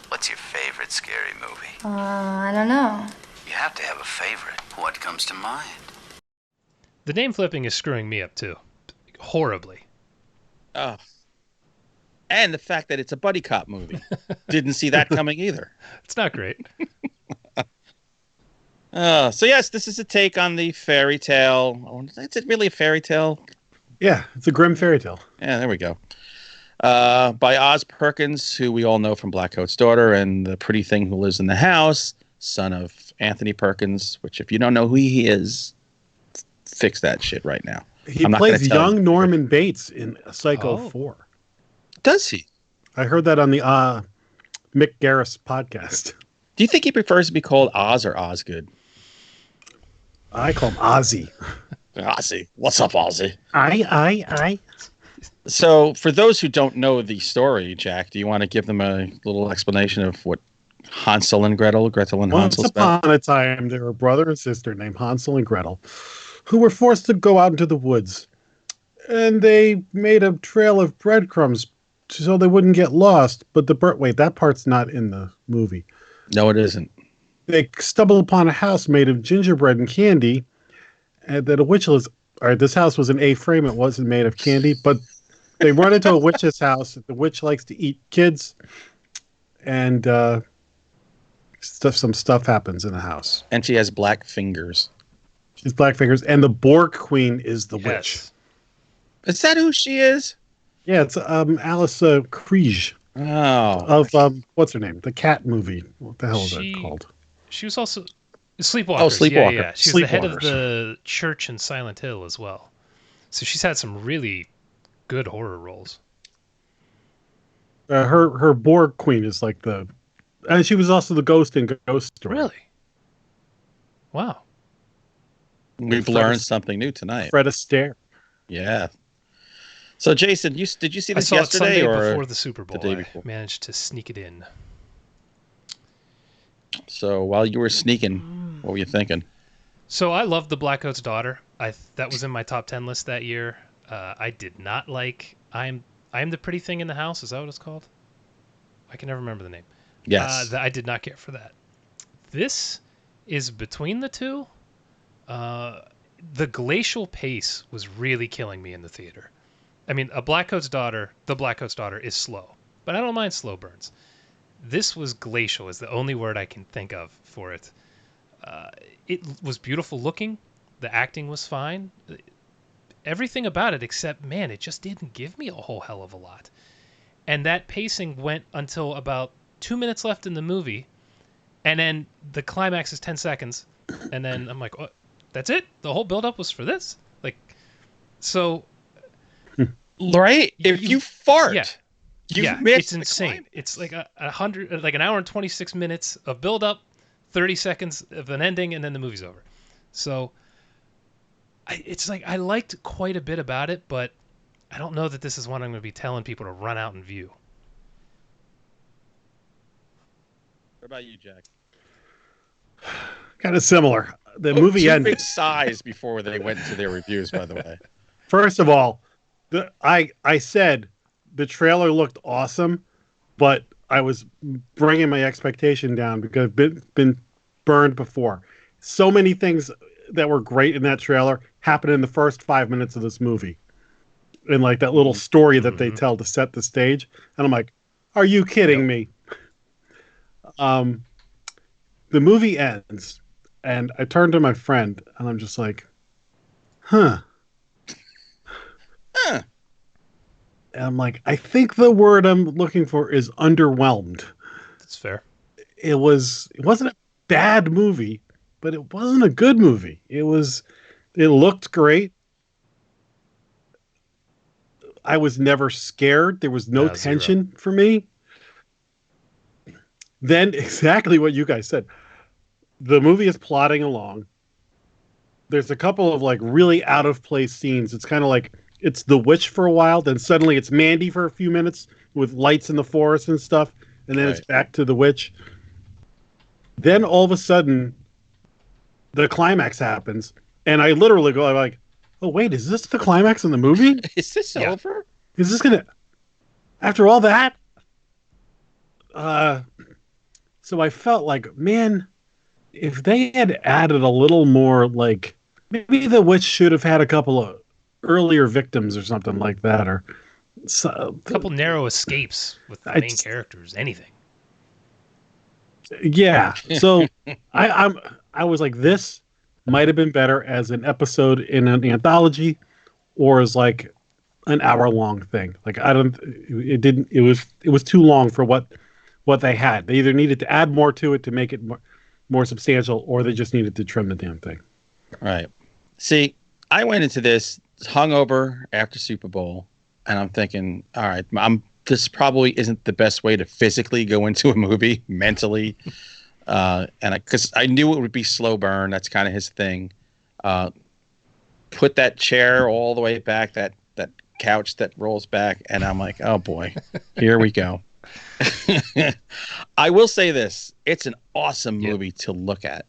What's your favorite scary movie? I don't know. You have to have a favorite. What comes to mind? The name flipping is screwing me up, too. Horribly. Oh. And the fact that it's a buddy cop movie. Didn't see that coming either. It's not great. So yes, this is a take on the fairy tale. Is it really a fairy tale? Yeah, it's a grim fairy tale. Yeah, there we go. By Oz Perkins, who we all know from Blackcoat's Daughter and The Pretty Thing Who Lives in the House, son of Anthony Perkins, which if you don't know who he is, fix that shit right now. He plays young Norman Bates in Psycho 4. Does he? I heard that on the Mick Garris podcast. Do you think he prefers to be called Oz or Osgood? I call him Ozzy. Ozzy. What's up, Ozzy? I. So, for those who don't know the story, Jack, do you want to give them a little explanation of what Hansel and Gretel and Hansel Once upon a time, there were a brother and sister named Hansel and Gretel who were forced to go out into the woods. And they made a trail of breadcrumbs so they wouldn't get lost. But wait, that part's not in the movie. No, it isn't. They stumble upon a house made of gingerbread and candy, and that a witch was. All right, this house was an A-frame. It wasn't made of candy, but they run into a witch's house. The witch likes to eat kids, and some stuff happens in the house. And she has black fingers. She's black fingers, and the Borg Queen is the witch. Is that who she is? Yeah, it's Alice Kriege. Oh. Of what's her name? The cat movie. What the hell is that called? She was also Sleepwalkers. Oh, Sleepwalker. Yeah. She was the head of the church in Silent Hill as well. So she's had some really good horror roles. Her Borg Queen is like and she was also the ghost in Ghost Story. Really? Wow. We've learned something new tonight. Fred Astaire. Yeah. So, Jason, did you see this I saw yesterday it Sunday or before the Super Bowl? The day before? I managed to sneak it in. So, while you were sneaking, what were you thinking? So, I loved The Blackcoat's Daughter. That was in my top 10 list that year. I did not like I'm the Pretty Thing in the House. Is that what it's called? I can never remember the name. Yes. I did not care for that. This is between the two. The glacial pace was really killing me in the theater. I mean, The Blackcoat's Daughter is slow, but I don't mind slow burns. This was glacial is the only word I can think of for it. It was beautiful looking. The acting was fine. Everything about it except, man, it just didn't give me a whole hell of a lot. And that pacing went until about 2 minutes left in the movie, and then the climax is 10 seconds, and then I'm like, what? That's it? The whole build-up was for this? Like, so... Right? If you fart, it's insane. It's like an hour and 26 minutes of build-up, 30 seconds of an ending, and then the movie's over. So, it's like I liked quite a bit about it, but I don't know that this is one I'm going to be telling people to run out and view. What about you, Jack? Kind of similar. The movie ended. Big sighs before they went to their reviews, by the way. First of all, I said the trailer looked awesome, but I was bringing my expectation down because I've been burned before. So many things that were great in that trailer happened in the first 5 minutes of this movie. And like that little story that they tell to set the stage. And I'm like, are you kidding me? The movie ends, and I turn to my friend, and I'm just like, huh. And I'm like, I think the word I'm looking for is underwhelmed. That's fair. It wasn't a bad movie, but it wasn't a good movie. It looked great. I was never scared. There was no tension for me. Then exactly what you guys said. The movie is plodding along. There's a couple of like really out of place scenes. It's kind of like it's the witch for a while, then suddenly it's Mandy for a few minutes with lights in the forest and stuff, and then it's back to the witch. Then all of a sudden, the climax happens, and I literally go like, "Oh wait, is this the climax in the movie? Is this over? Is this gonna?" After all that, so I felt like, man, if they had added a little more, like maybe the witch should have had a couple of earlier victims or something like that, or a couple narrow escapes with the main characters. Anything. Yeah. So I was like, this might have been better as an episode in an anthology, or as like an hour-long thing. Like it was too long for what they had. They either needed to add more to it to make it more substantial, or they just needed to trim the damn thing. Right. See, I went into this hungover after Super Bowl, and I'm thinking, all right, this probably isn't the best way to physically go into a movie mentally, because I knew it would be slow burn. That's kind of his thing. Put that chair all the way back, that couch that rolls back, and I'm like, oh boy, here we go. I will say this: it's an awesome movie to look at.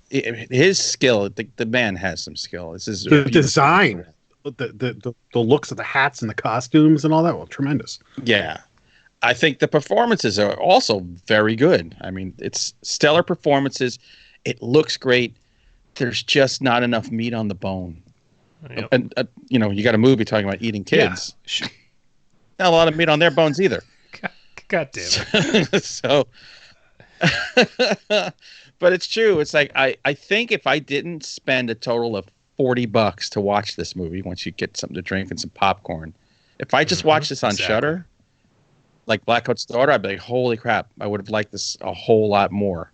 His skill, the man has some skill. This is the design, the looks of the hats and the costumes and all that. Well, tremendous. Yeah, I think the performances are also very good. I mean, it's stellar performances. It looks great. There's just not enough meat on the bone. Yep. And you got a movie talking about eating kids. Yeah. Not a lot of meat on their bones either. God damn it. So, but it's true. It's like I think if I didn't spend a total of $40 to watch this movie, once you get something to drink and some popcorn, if I just watched this on Shudder, like Black Coat's Daughter, I'd be like, holy crap, I would have liked this a whole lot more.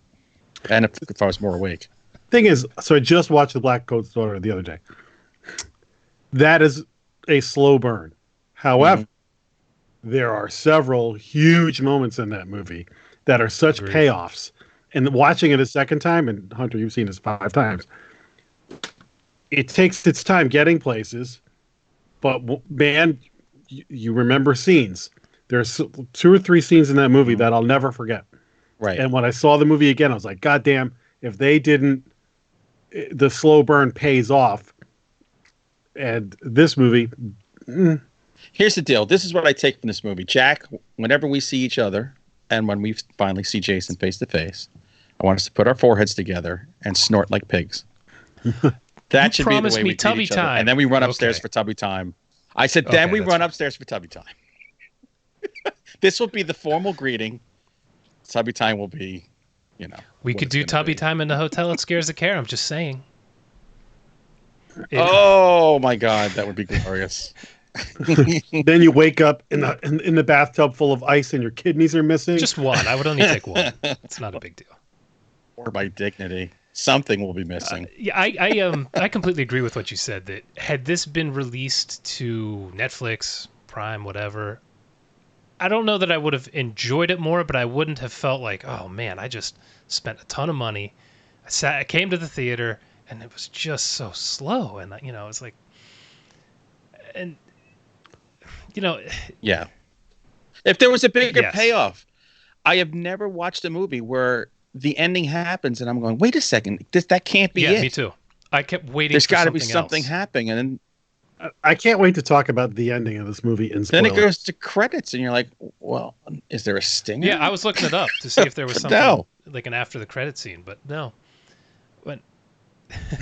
And if I was more awake. Thing is, so I just watched the Black Coat's Daughter the other day. That is a slow burn. However, there are several huge moments in that movie that are such payoffs. And watching it a second time, and Hunter, you've seen this 5 times, it takes its time getting places, but man, you remember scenes. There's 2 or 3 scenes in that movie that I'll never forget. Right. And when I saw the movie again, I was like, God damn, if they didn't, the slow burn pays off. And this movie... Here's the deal. This is what I take from this movie. Jack, whenever we see each other, and when we finally see Jason face to face, I want us to put our foreheads together and snort like pigs. That should be the way we treat each other. And then we run upstairs for tubby time. I said, then we run upstairs for tubby time. This will be the formal greeting. Tubby time will be, We could do tubby time in the hotel at Scares the Care. I'm just saying. Oh my God, that would be glorious. Then you wake up in the bathtub full of ice and your kidneys are missing. Just one. I would only take one. It's not a big deal. Or by dignity, something will be missing. I completely agree with what you said. That had this been released to Netflix, Prime, whatever, I don't know that I would have enjoyed it more, but I wouldn't have felt like, oh man, I just spent a ton of money. I came to the theater and it was just so slow, and it's like, and. Yeah. If there was a bigger payoff, I have never watched a movie where the ending happens and I'm going, wait a second, that can't be it. Yeah, me too. I kept waiting. There's got to be something happening, and then I can't wait to talk about the ending of this movie. And then it goes to credits, and you're like, well, is there a stinger? Yeah, I was looking it up to see if there was something like an after the credit scene, but no. But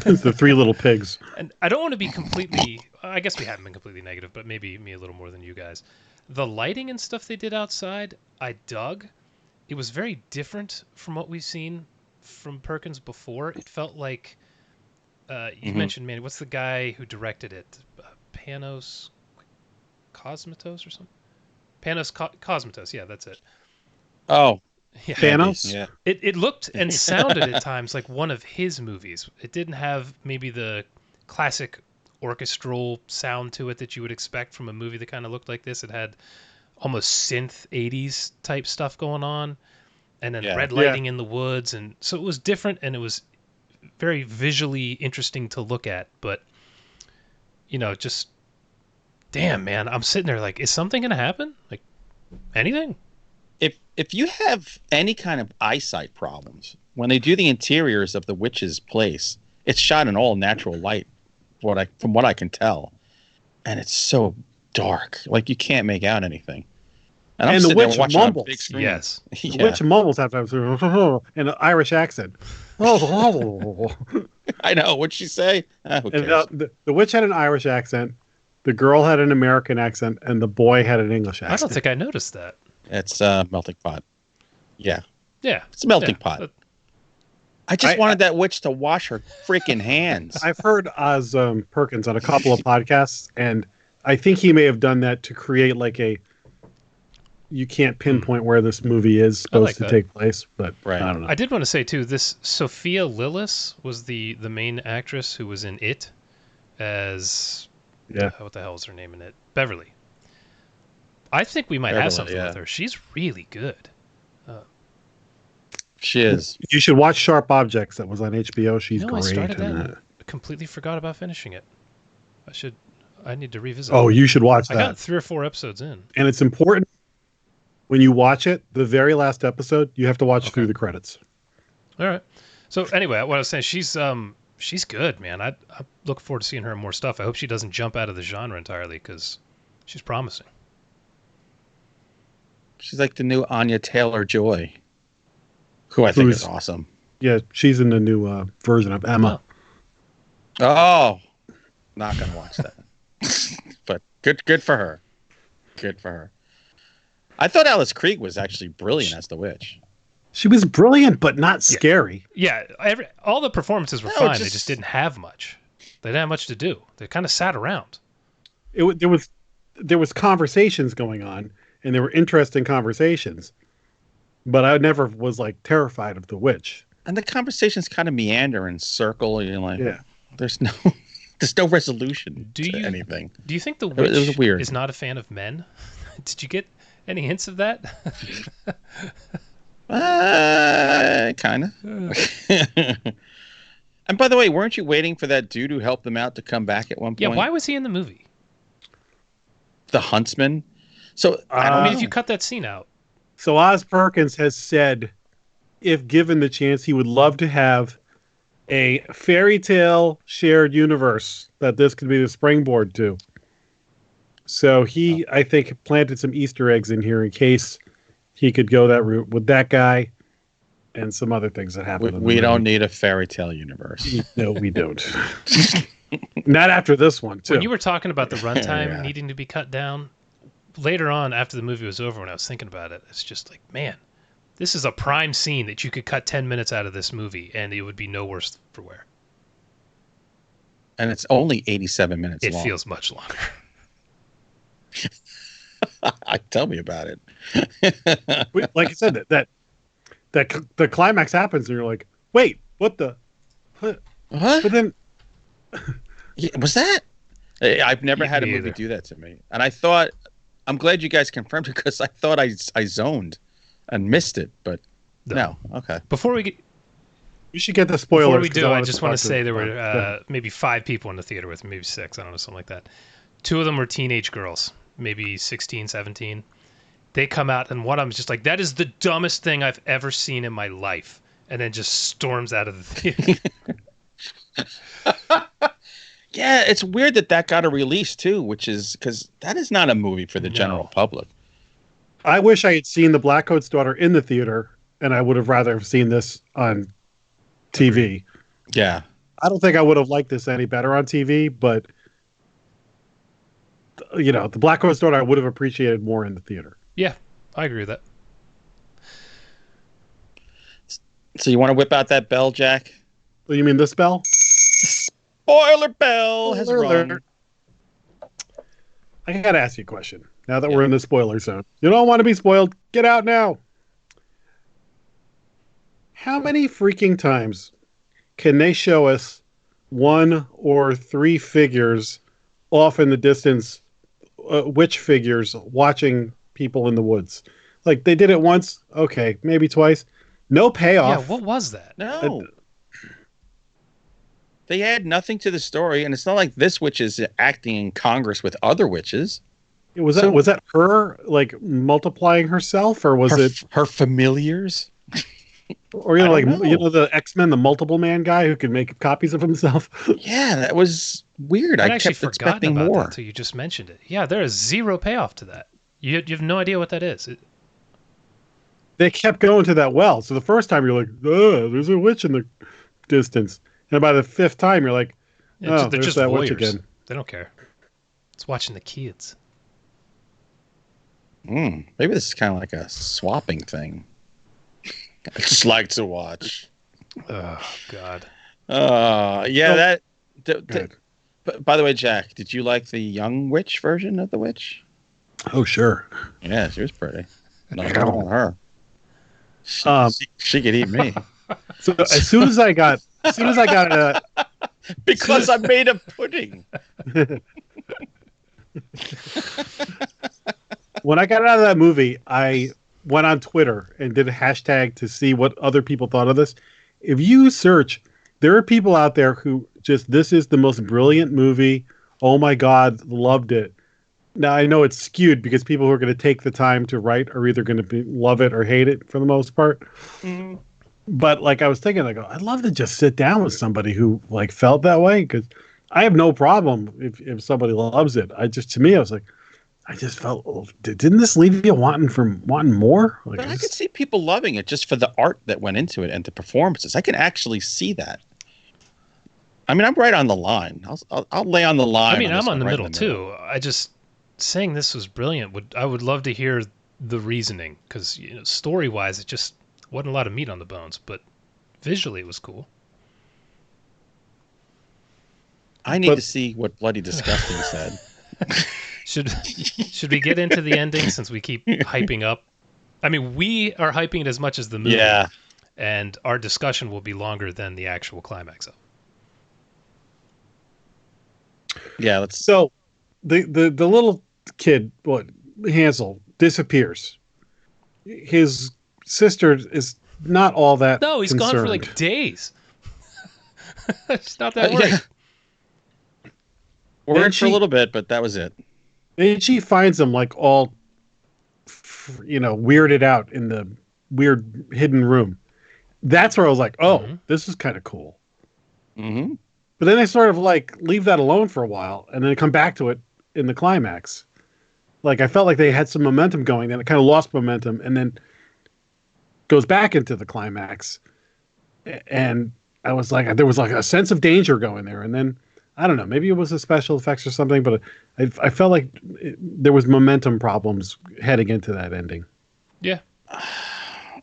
the 3 little pigs. And I don't want to be completely. I guess we haven't been completely negative, but maybe me a little more than you guys. The lighting and stuff they did outside, I dug. It was very different from what we've seen from Perkins before. It felt like you mentioned, man, what's the guy who directed it? Panos Cosmatos or something? Panos Cosmatos, yeah, that's it. Oh, yeah. Panos? Yeah. It looked and sounded at times like one of his movies. It didn't have maybe the classic orchestral sound to it that you would expect from a movie that kind of looked like this. It had almost synth 80s type stuff going on, and then red lighting in the woods, and so it was different, and it was very visually interesting to look at. But just damn, man, I'm sitting there like, is something gonna happen? Like anything? If you have any kind of eyesight problems, when they do the interiors of the witch's place, it's shot in all natural light, from what I can tell, and it's so dark, like you can't make out anything. And I'm the witch watching mumbles. on a big screen. Yes, the witch mumbles half the time in an Irish accent. I know. What'd she say? Who cares? And the witch had an Irish accent, the girl had an American accent, and the boy had an English accent. I don't think I noticed that. It's melting pot. Yeah, it's a melting pot. I just wanted that witch to wash her freaking hands. I've heard Oz Perkins on a couple of podcasts, and I think he may have done that to create like you can't pinpoint where this movie is supposed to take place, but I don't know. I did want to say too, this Sophia Lillis was the main actress who was in It as what the hell is her name in it? Beverly. I think we might have something with her. She's really good. She is. You should watch Sharp Objects. That was on HBO. She's I great. started that. Completely forgot about finishing it. I need to revisit. Oh, you should watch that. I got 3 or 4 episodes in. And it's important when you watch it. The very last episode, you have to watch through the credits. All right. So anyway, what I was saying, she's good, man. I look forward to seeing her in more stuff. I hope she doesn't jump out of the genre entirely because she's promising. She's like the new Anya Taylor-Joy, who I think is awesome. Yeah, she's in the new version of Emma. Oh, not gonna watch that. But good for her. Good for her. I thought Alice Krige was actually brilliant as the witch. She was brilliant, but not scary. Yeah, all the performances were fine. They just didn't have much. They didn't have much to do. They kind of sat around. There was conversations going on, and there were interesting conversations. But I never was like terrified of the witch. And the conversations kind of meander and circle. You're like, there's no resolution to anything. Do you think the witch was weird. is not a fan of men? Did you get any hints of that? Kind of. And by the way, weren't you waiting for that dude who helped them out to come back at one point? Yeah, why was he in the movie? The huntsman. So I mean, if you cut that scene out. So Oz Perkins has said, if given the chance, he would love to have a fairy tale shared universe that this could be the springboard to. So he, I think, planted some Easter eggs in here in case he could go that route with that guy and some other things that happen. We don't need a fairy tale universe. No, we don't. Not after this one, too. When you were talking about the runtime needing to be cut down, later on after the movie was over, when I was thinking about it, it's just like, man, this is a prime scene that you could cut 10 minutes out of this movie and it would be no worse for wear. And it's only 87 minutes long. It feels much longer. Tell me about it. Like I said, that the climax happens and you're like, wait, what the? What? But then, was that? I've never had a movie do that to me, and I thought, I'm glad you guys confirmed it because I thought I zoned and missed it, but no. Okay. Before we get. You should get the spoilers. Before we do, I just want to say there were maybe 5 people in the theater with me, maybe 6, I don't know, something like that. 2 of them were teenage girls, maybe 16, 17. They come out, and one of them is just like, that is the dumbest thing I've ever seen in my life, and then just storms out of the theater. Yeah, it's weird that got a release, too, which is because that is not a movie for the general public. I wish I had seen The Blackcoat's Daughter in the theater, and I would have rather have seen this on TV. Yeah. I don't think I would have liked this any better on TV, but The Blackcoat's Daughter I would have appreciated more in the theater. Yeah, I agree with that. So you want to whip out that bell, Jack? Well, you mean this bell? Spoiler bell has rung. I gotta ask you a question. Now that we're in the spoiler zone, you don't want to be spoiled. Get out now. How many freaking times can they show us one or three figures off in the distance, witch figures watching people in the woods. Like they did it once, okay, maybe twice. No payoff. Yeah, what was that? No. They add nothing to the story, and it's not like this witch is acting in Congress with other witches. Was that her like multiplying herself, or was it her familiars? Or the X-Men, the multiple man guy who can make copies of himself? Yeah, that was weird. I actually kept forgotten expecting about more that until you just mentioned it. Yeah, there is zero payoff to that. You have no idea what that is. They kept going to that well. So the first time you're like, "Oh, there's a witch in the distance," and by the fifth time you're like, "Oh, they're there's just that voyeurs. witch again." They don't care. It's watching the kids. Maybe this is kind of like a swapping thing. I just like to watch. Oh God. Yeah. But by the way, Jack, did you like the young witch version of the witch? Oh, sure. Yeah, she was pretty. No, I don't want her. She could eat me. So as soon as I got because I made a pudding. When I got out of that movie, I went on Twitter and did a hashtag to see what other people thought of this. If you search, there are people out there who just, this is the most brilliant movie. Oh my God, loved it. Now I know it's skewed because people who are going to take the time to write are either going to love it or hate it for the most part. Mm-hmm. But like I was thinking, like, I'd love to just sit down with somebody who like felt that way, because I have no problem if somebody loves it. I was like, I just felt, didn't this leave you wanting more? Like, but I could see people loving it just for the art that went into it and the performances. I can actually see that. I mean, I'm right on the line. I'll lay on the line. I mean, I'm on the middle too. I just saying this was brilliant. I would love to hear the reasoning, because story wise, it just wasn't a lot of meat on the bones, but visually it was cool. I need to see what Bloody Disgusting said. Should we get into the ending, since we keep hyping up? I mean, we are hyping it as much as the movie. Yeah. And our discussion will be longer than the actual climax of. Yeah, let's. So the little kid, Hansel, disappears. His sister is not all that. No, he's concerned. gone for like days. It's not that worried. Yeah. Worried for a little bit, but that was it. And she finds him like all, weirded out in the weird hidden room. That's where I was like, oh, This is kind of cool. Mm-hmm. But then they sort of like leave that alone for a while, and then come back to it in the climax. Like I felt like they had some momentum going, then it kind of lost momentum, and then goes back into the climax. And I was like, there was like a sense of danger going there, and then I don't know, maybe it was the special effects or something, but I felt like there was momentum problems heading into that ending. Yeah,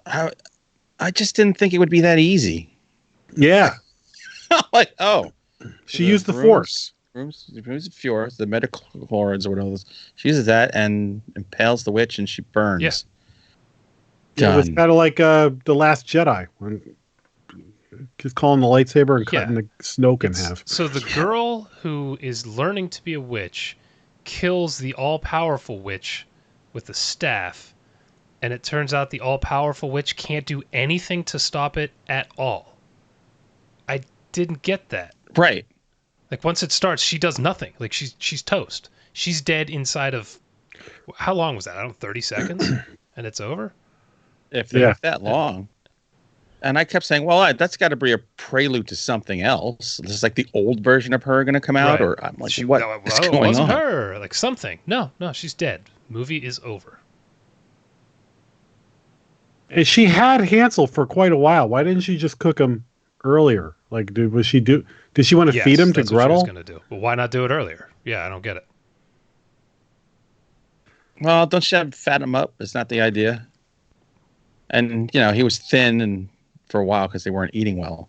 I just didn't think it would be that easy. Yeah, like she used the force. The force, the metachlorines or whatever. She uses that and impales the witch, and she burns. Yeah. Yeah, it's kind of like the Last Jedi, when he's calling the lightsaber and cutting the Snoke in half. So the girl who is learning to be a witch kills the all-powerful witch with a staff, and it turns out the all-powerful witch can't do anything to stop it at all. I didn't get that. Right. Like once it starts, she does nothing. Like she's toast. She's dead inside of, how long was that? I don't know, 30 seconds, and it's over. If that long. And I kept saying, well, that's got to be a prelude to something else. This is like the old version of her going to come out, Right. or I'm like, what is It going wasn't on? her. Like something. No, she's dead. Movie is over. And she had Hansel for quite a while. Why didn't she just cook him earlier? Like, did she want to feed him to that's Gretel? What she was going to do. But why not do it earlier? Yeah, I don't get it. Well, don't you have to fatten him up? Is not the idea. And he was thin and for a while because they weren't eating well.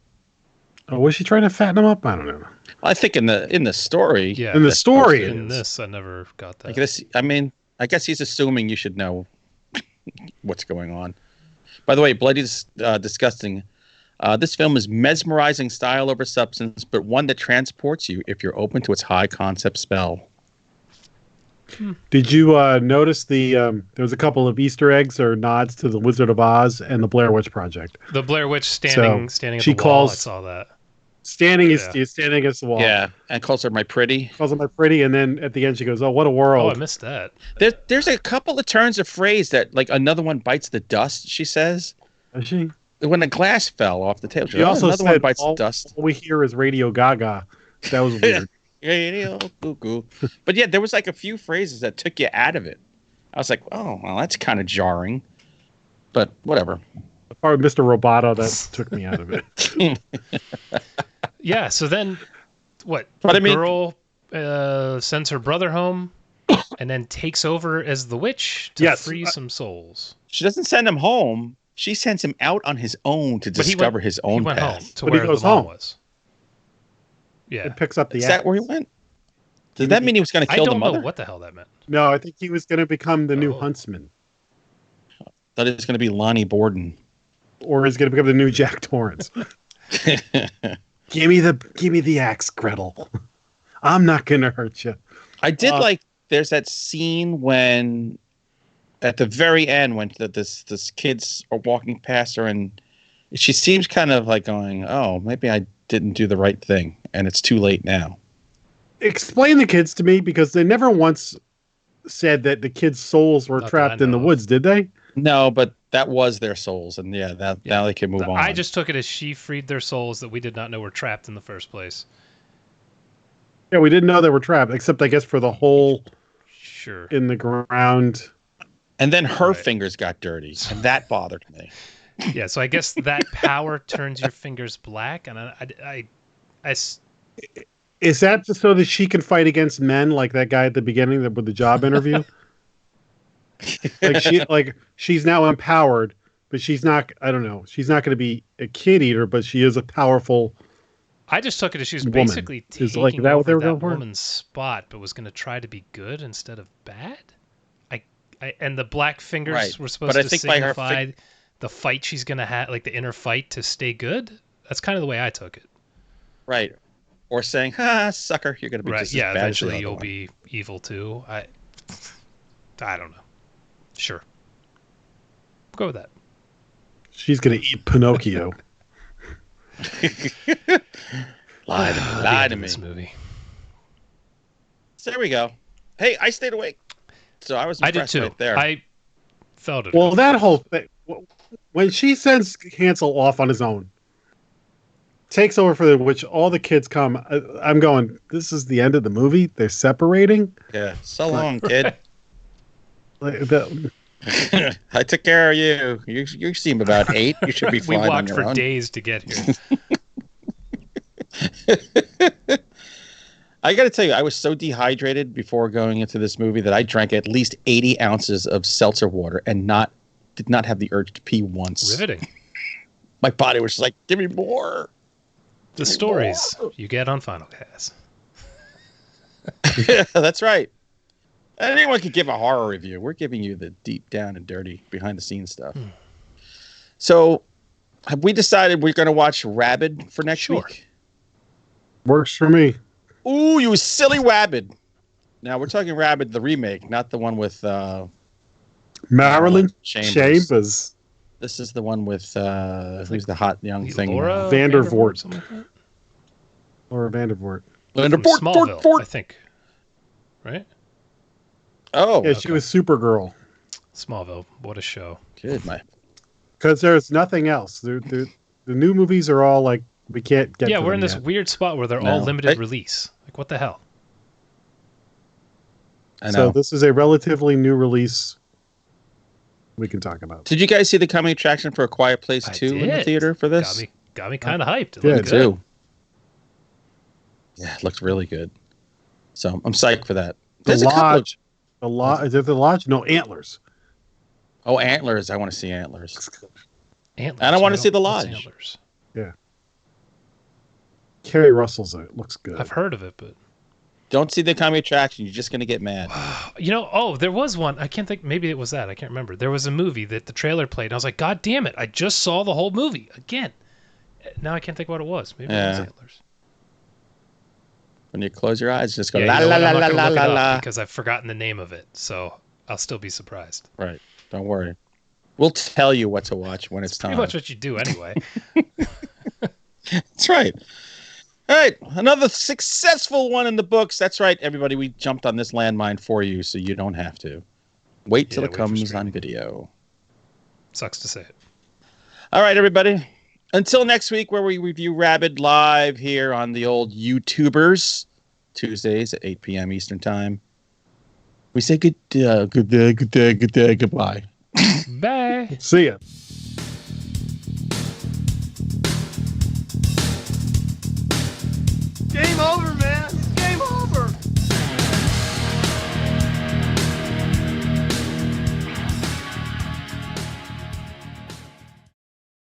Oh, was she trying to fatten him up? I don't know. I think in the story. Yeah, in the story. In this, I never got that. Like this, I mean, I guess he's assuming you should know what's going on. By the way, Bloody Disgusting. This film is mesmerizing style over substance, but one that transports you if you're open to its high concept spell. Did you notice there was a couple of Easter eggs or nods to the Wizard of Oz and the Blair Witch Project? The Blair Witch standing at she the wall. calls- I saw that. Standing against the wall. Yeah, and calls her my pretty. Calls her my pretty, and then at the end she goes, "Oh, what a world!" Oh, I missed that. There's a couple of turns of phrase that, like, another one bites the dust, she says. Is she? When the glass fell off the table. She also another said, one bites all, the dust. all we hear is Radio Gaga. That was weird. Yeah, cuckoo. But yeah, there was like a few phrases that took you out of it. I was like, oh, well, that's kind of jarring. But whatever. The part with Mr. Roboto that took me out of it. Yeah, so then what? But the I mean- girl sends her brother home and then takes over as the witch to free some souls. She doesn't send him home. She sends him out on his own to discover his own He went path. home to But he where goes the mom home. was. Yeah. It picks up the Is axe. that where he went? Did that mean he was going to I kill the don't know mother? what the hell that meant. No, I think he was going to become the new Oh. huntsman. Thought it was going to be Lonnie Borden. Or he's going to become the new Jack Torrance. Give me the axe, Gretel. I'm not going to hurt you. I did like. There's that scene when, at the very end, when this kids are walking past her, and she seems kind of like going, "Oh, maybe I didn't do the right thing, and it's too late now." Explain the kids to me, because they never once said that the kids' souls were Not that trapped I in the know of. woods, did they? No, but that was their souls, and now they can move on. I just took it as she freed their souls that we did not know were trapped in the first place. Yeah, we didn't know they were trapped, except I guess for the hole Sure. in the ground. And then her Right. fingers got dirty, and that bothered me. Yeah, so I guess that power turns your fingers black, and I Is that just so that she can fight against men, like that guy at the beginning with the job interview? She's now empowered, but she's not. I don't know. She's not going to be a kid eater, but she is a powerful. I just took it as she was Woman. basically Is taking like that what they over were that going for? woman's spot, but was going to try to be good instead of bad. And the black fingers Right. were supposed But I to think by her signify the fight she's going to have, like the inner fight to stay good. That's kind of the way I took it. Right. Or saying, "Ha, sucker, you're going to be Right? just Yeah. as bad as the Eventually, other you'll one." be evil too. I don't know. Sure. Go with that. She's going to eat Pinocchio. Lie to me. The Lie end to of me. This movie. So there we go. Hey, I stayed awake. So I was I did impressed too. right there. I felt it. Well, that whole thing, when she sends Hansel off on his own, takes over for the witch, all the kids come. I'm going, this is the end of the movie? They're separating? Yeah. So long, kid. Like, the- I took care of you. You seem about 8. You should be we fine on walked your for own. days to get here. I got to tell you, I was so dehydrated before going into this movie that I drank at least 80 ounces of seltzer water and did not have the urge to pee once. Riveting. My body was like, give me more. The stories you get on Final Cast. Yeah, that's right. Anyone could give a horror review. We're giving you the deep down and dirty behind the scenes stuff. So, have we decided we're going to watch Rabid for next week? works for me. Ooh, you silly Rabid. Now, we're talking Rabid, the remake, not the one with Marilyn Chambers. Chambers. This is the one with who's the hot young thing? Laura Vandervoort. something like that? Laura Vandervoort. From Vandervoort, Smallville, Fort. I think. Right? Oh, Yeah, she was Supergirl. Smallville. What a show. good, my. Because there's nothing else. The new movies are all like, we can't get Yeah, to we're them in this yet. weird spot where they're all No. limited Hey. release. Like, what the hell? I know. So this is a relatively new release we can talk about. Did you guys see the coming attraction for A Quiet Place I 2 in the did. theater for this? Got me kind of hyped. It Yeah, looked Me good. too. Yeah, it looks really good. So I'm psyched for that. The There's a couple of, Lodge. The Lodge. Is it The Lodge? No, Antlers. oh, Antlers. I want to see Antlers. Antlers. I don't wanna see The what's Lodge. Antlers? Carrie Russell's in it. Looks good. I've heard of it, but Don't see the coming attraction. You're just going to get mad. there was one. I can't think. Maybe it was that. I can't remember. There was a movie that the trailer played. And I was like, God damn it! I just saw the whole movie again. Now I can't think what it was. Maybe it was antlers. When you close your eyes, just go Yeah, la you know la what? la I'm not la gonna la look la it up la. because I've forgotten the name of it, so I'll still be surprised. Right. Don't worry. We'll tell you what to watch when it's time. Pretty much what you do anyway. That's right. All right, another successful one in the books. That's right, everybody. We jumped on this landmine for you, so you don't have to. Wait till it comes on video. Sucks to say it. All right, everybody. Until next week, where we review Rabid live here on the old YouTubers, Tuesdays at 8 p.m. Eastern Time. We say goodbye. Bye. See ya.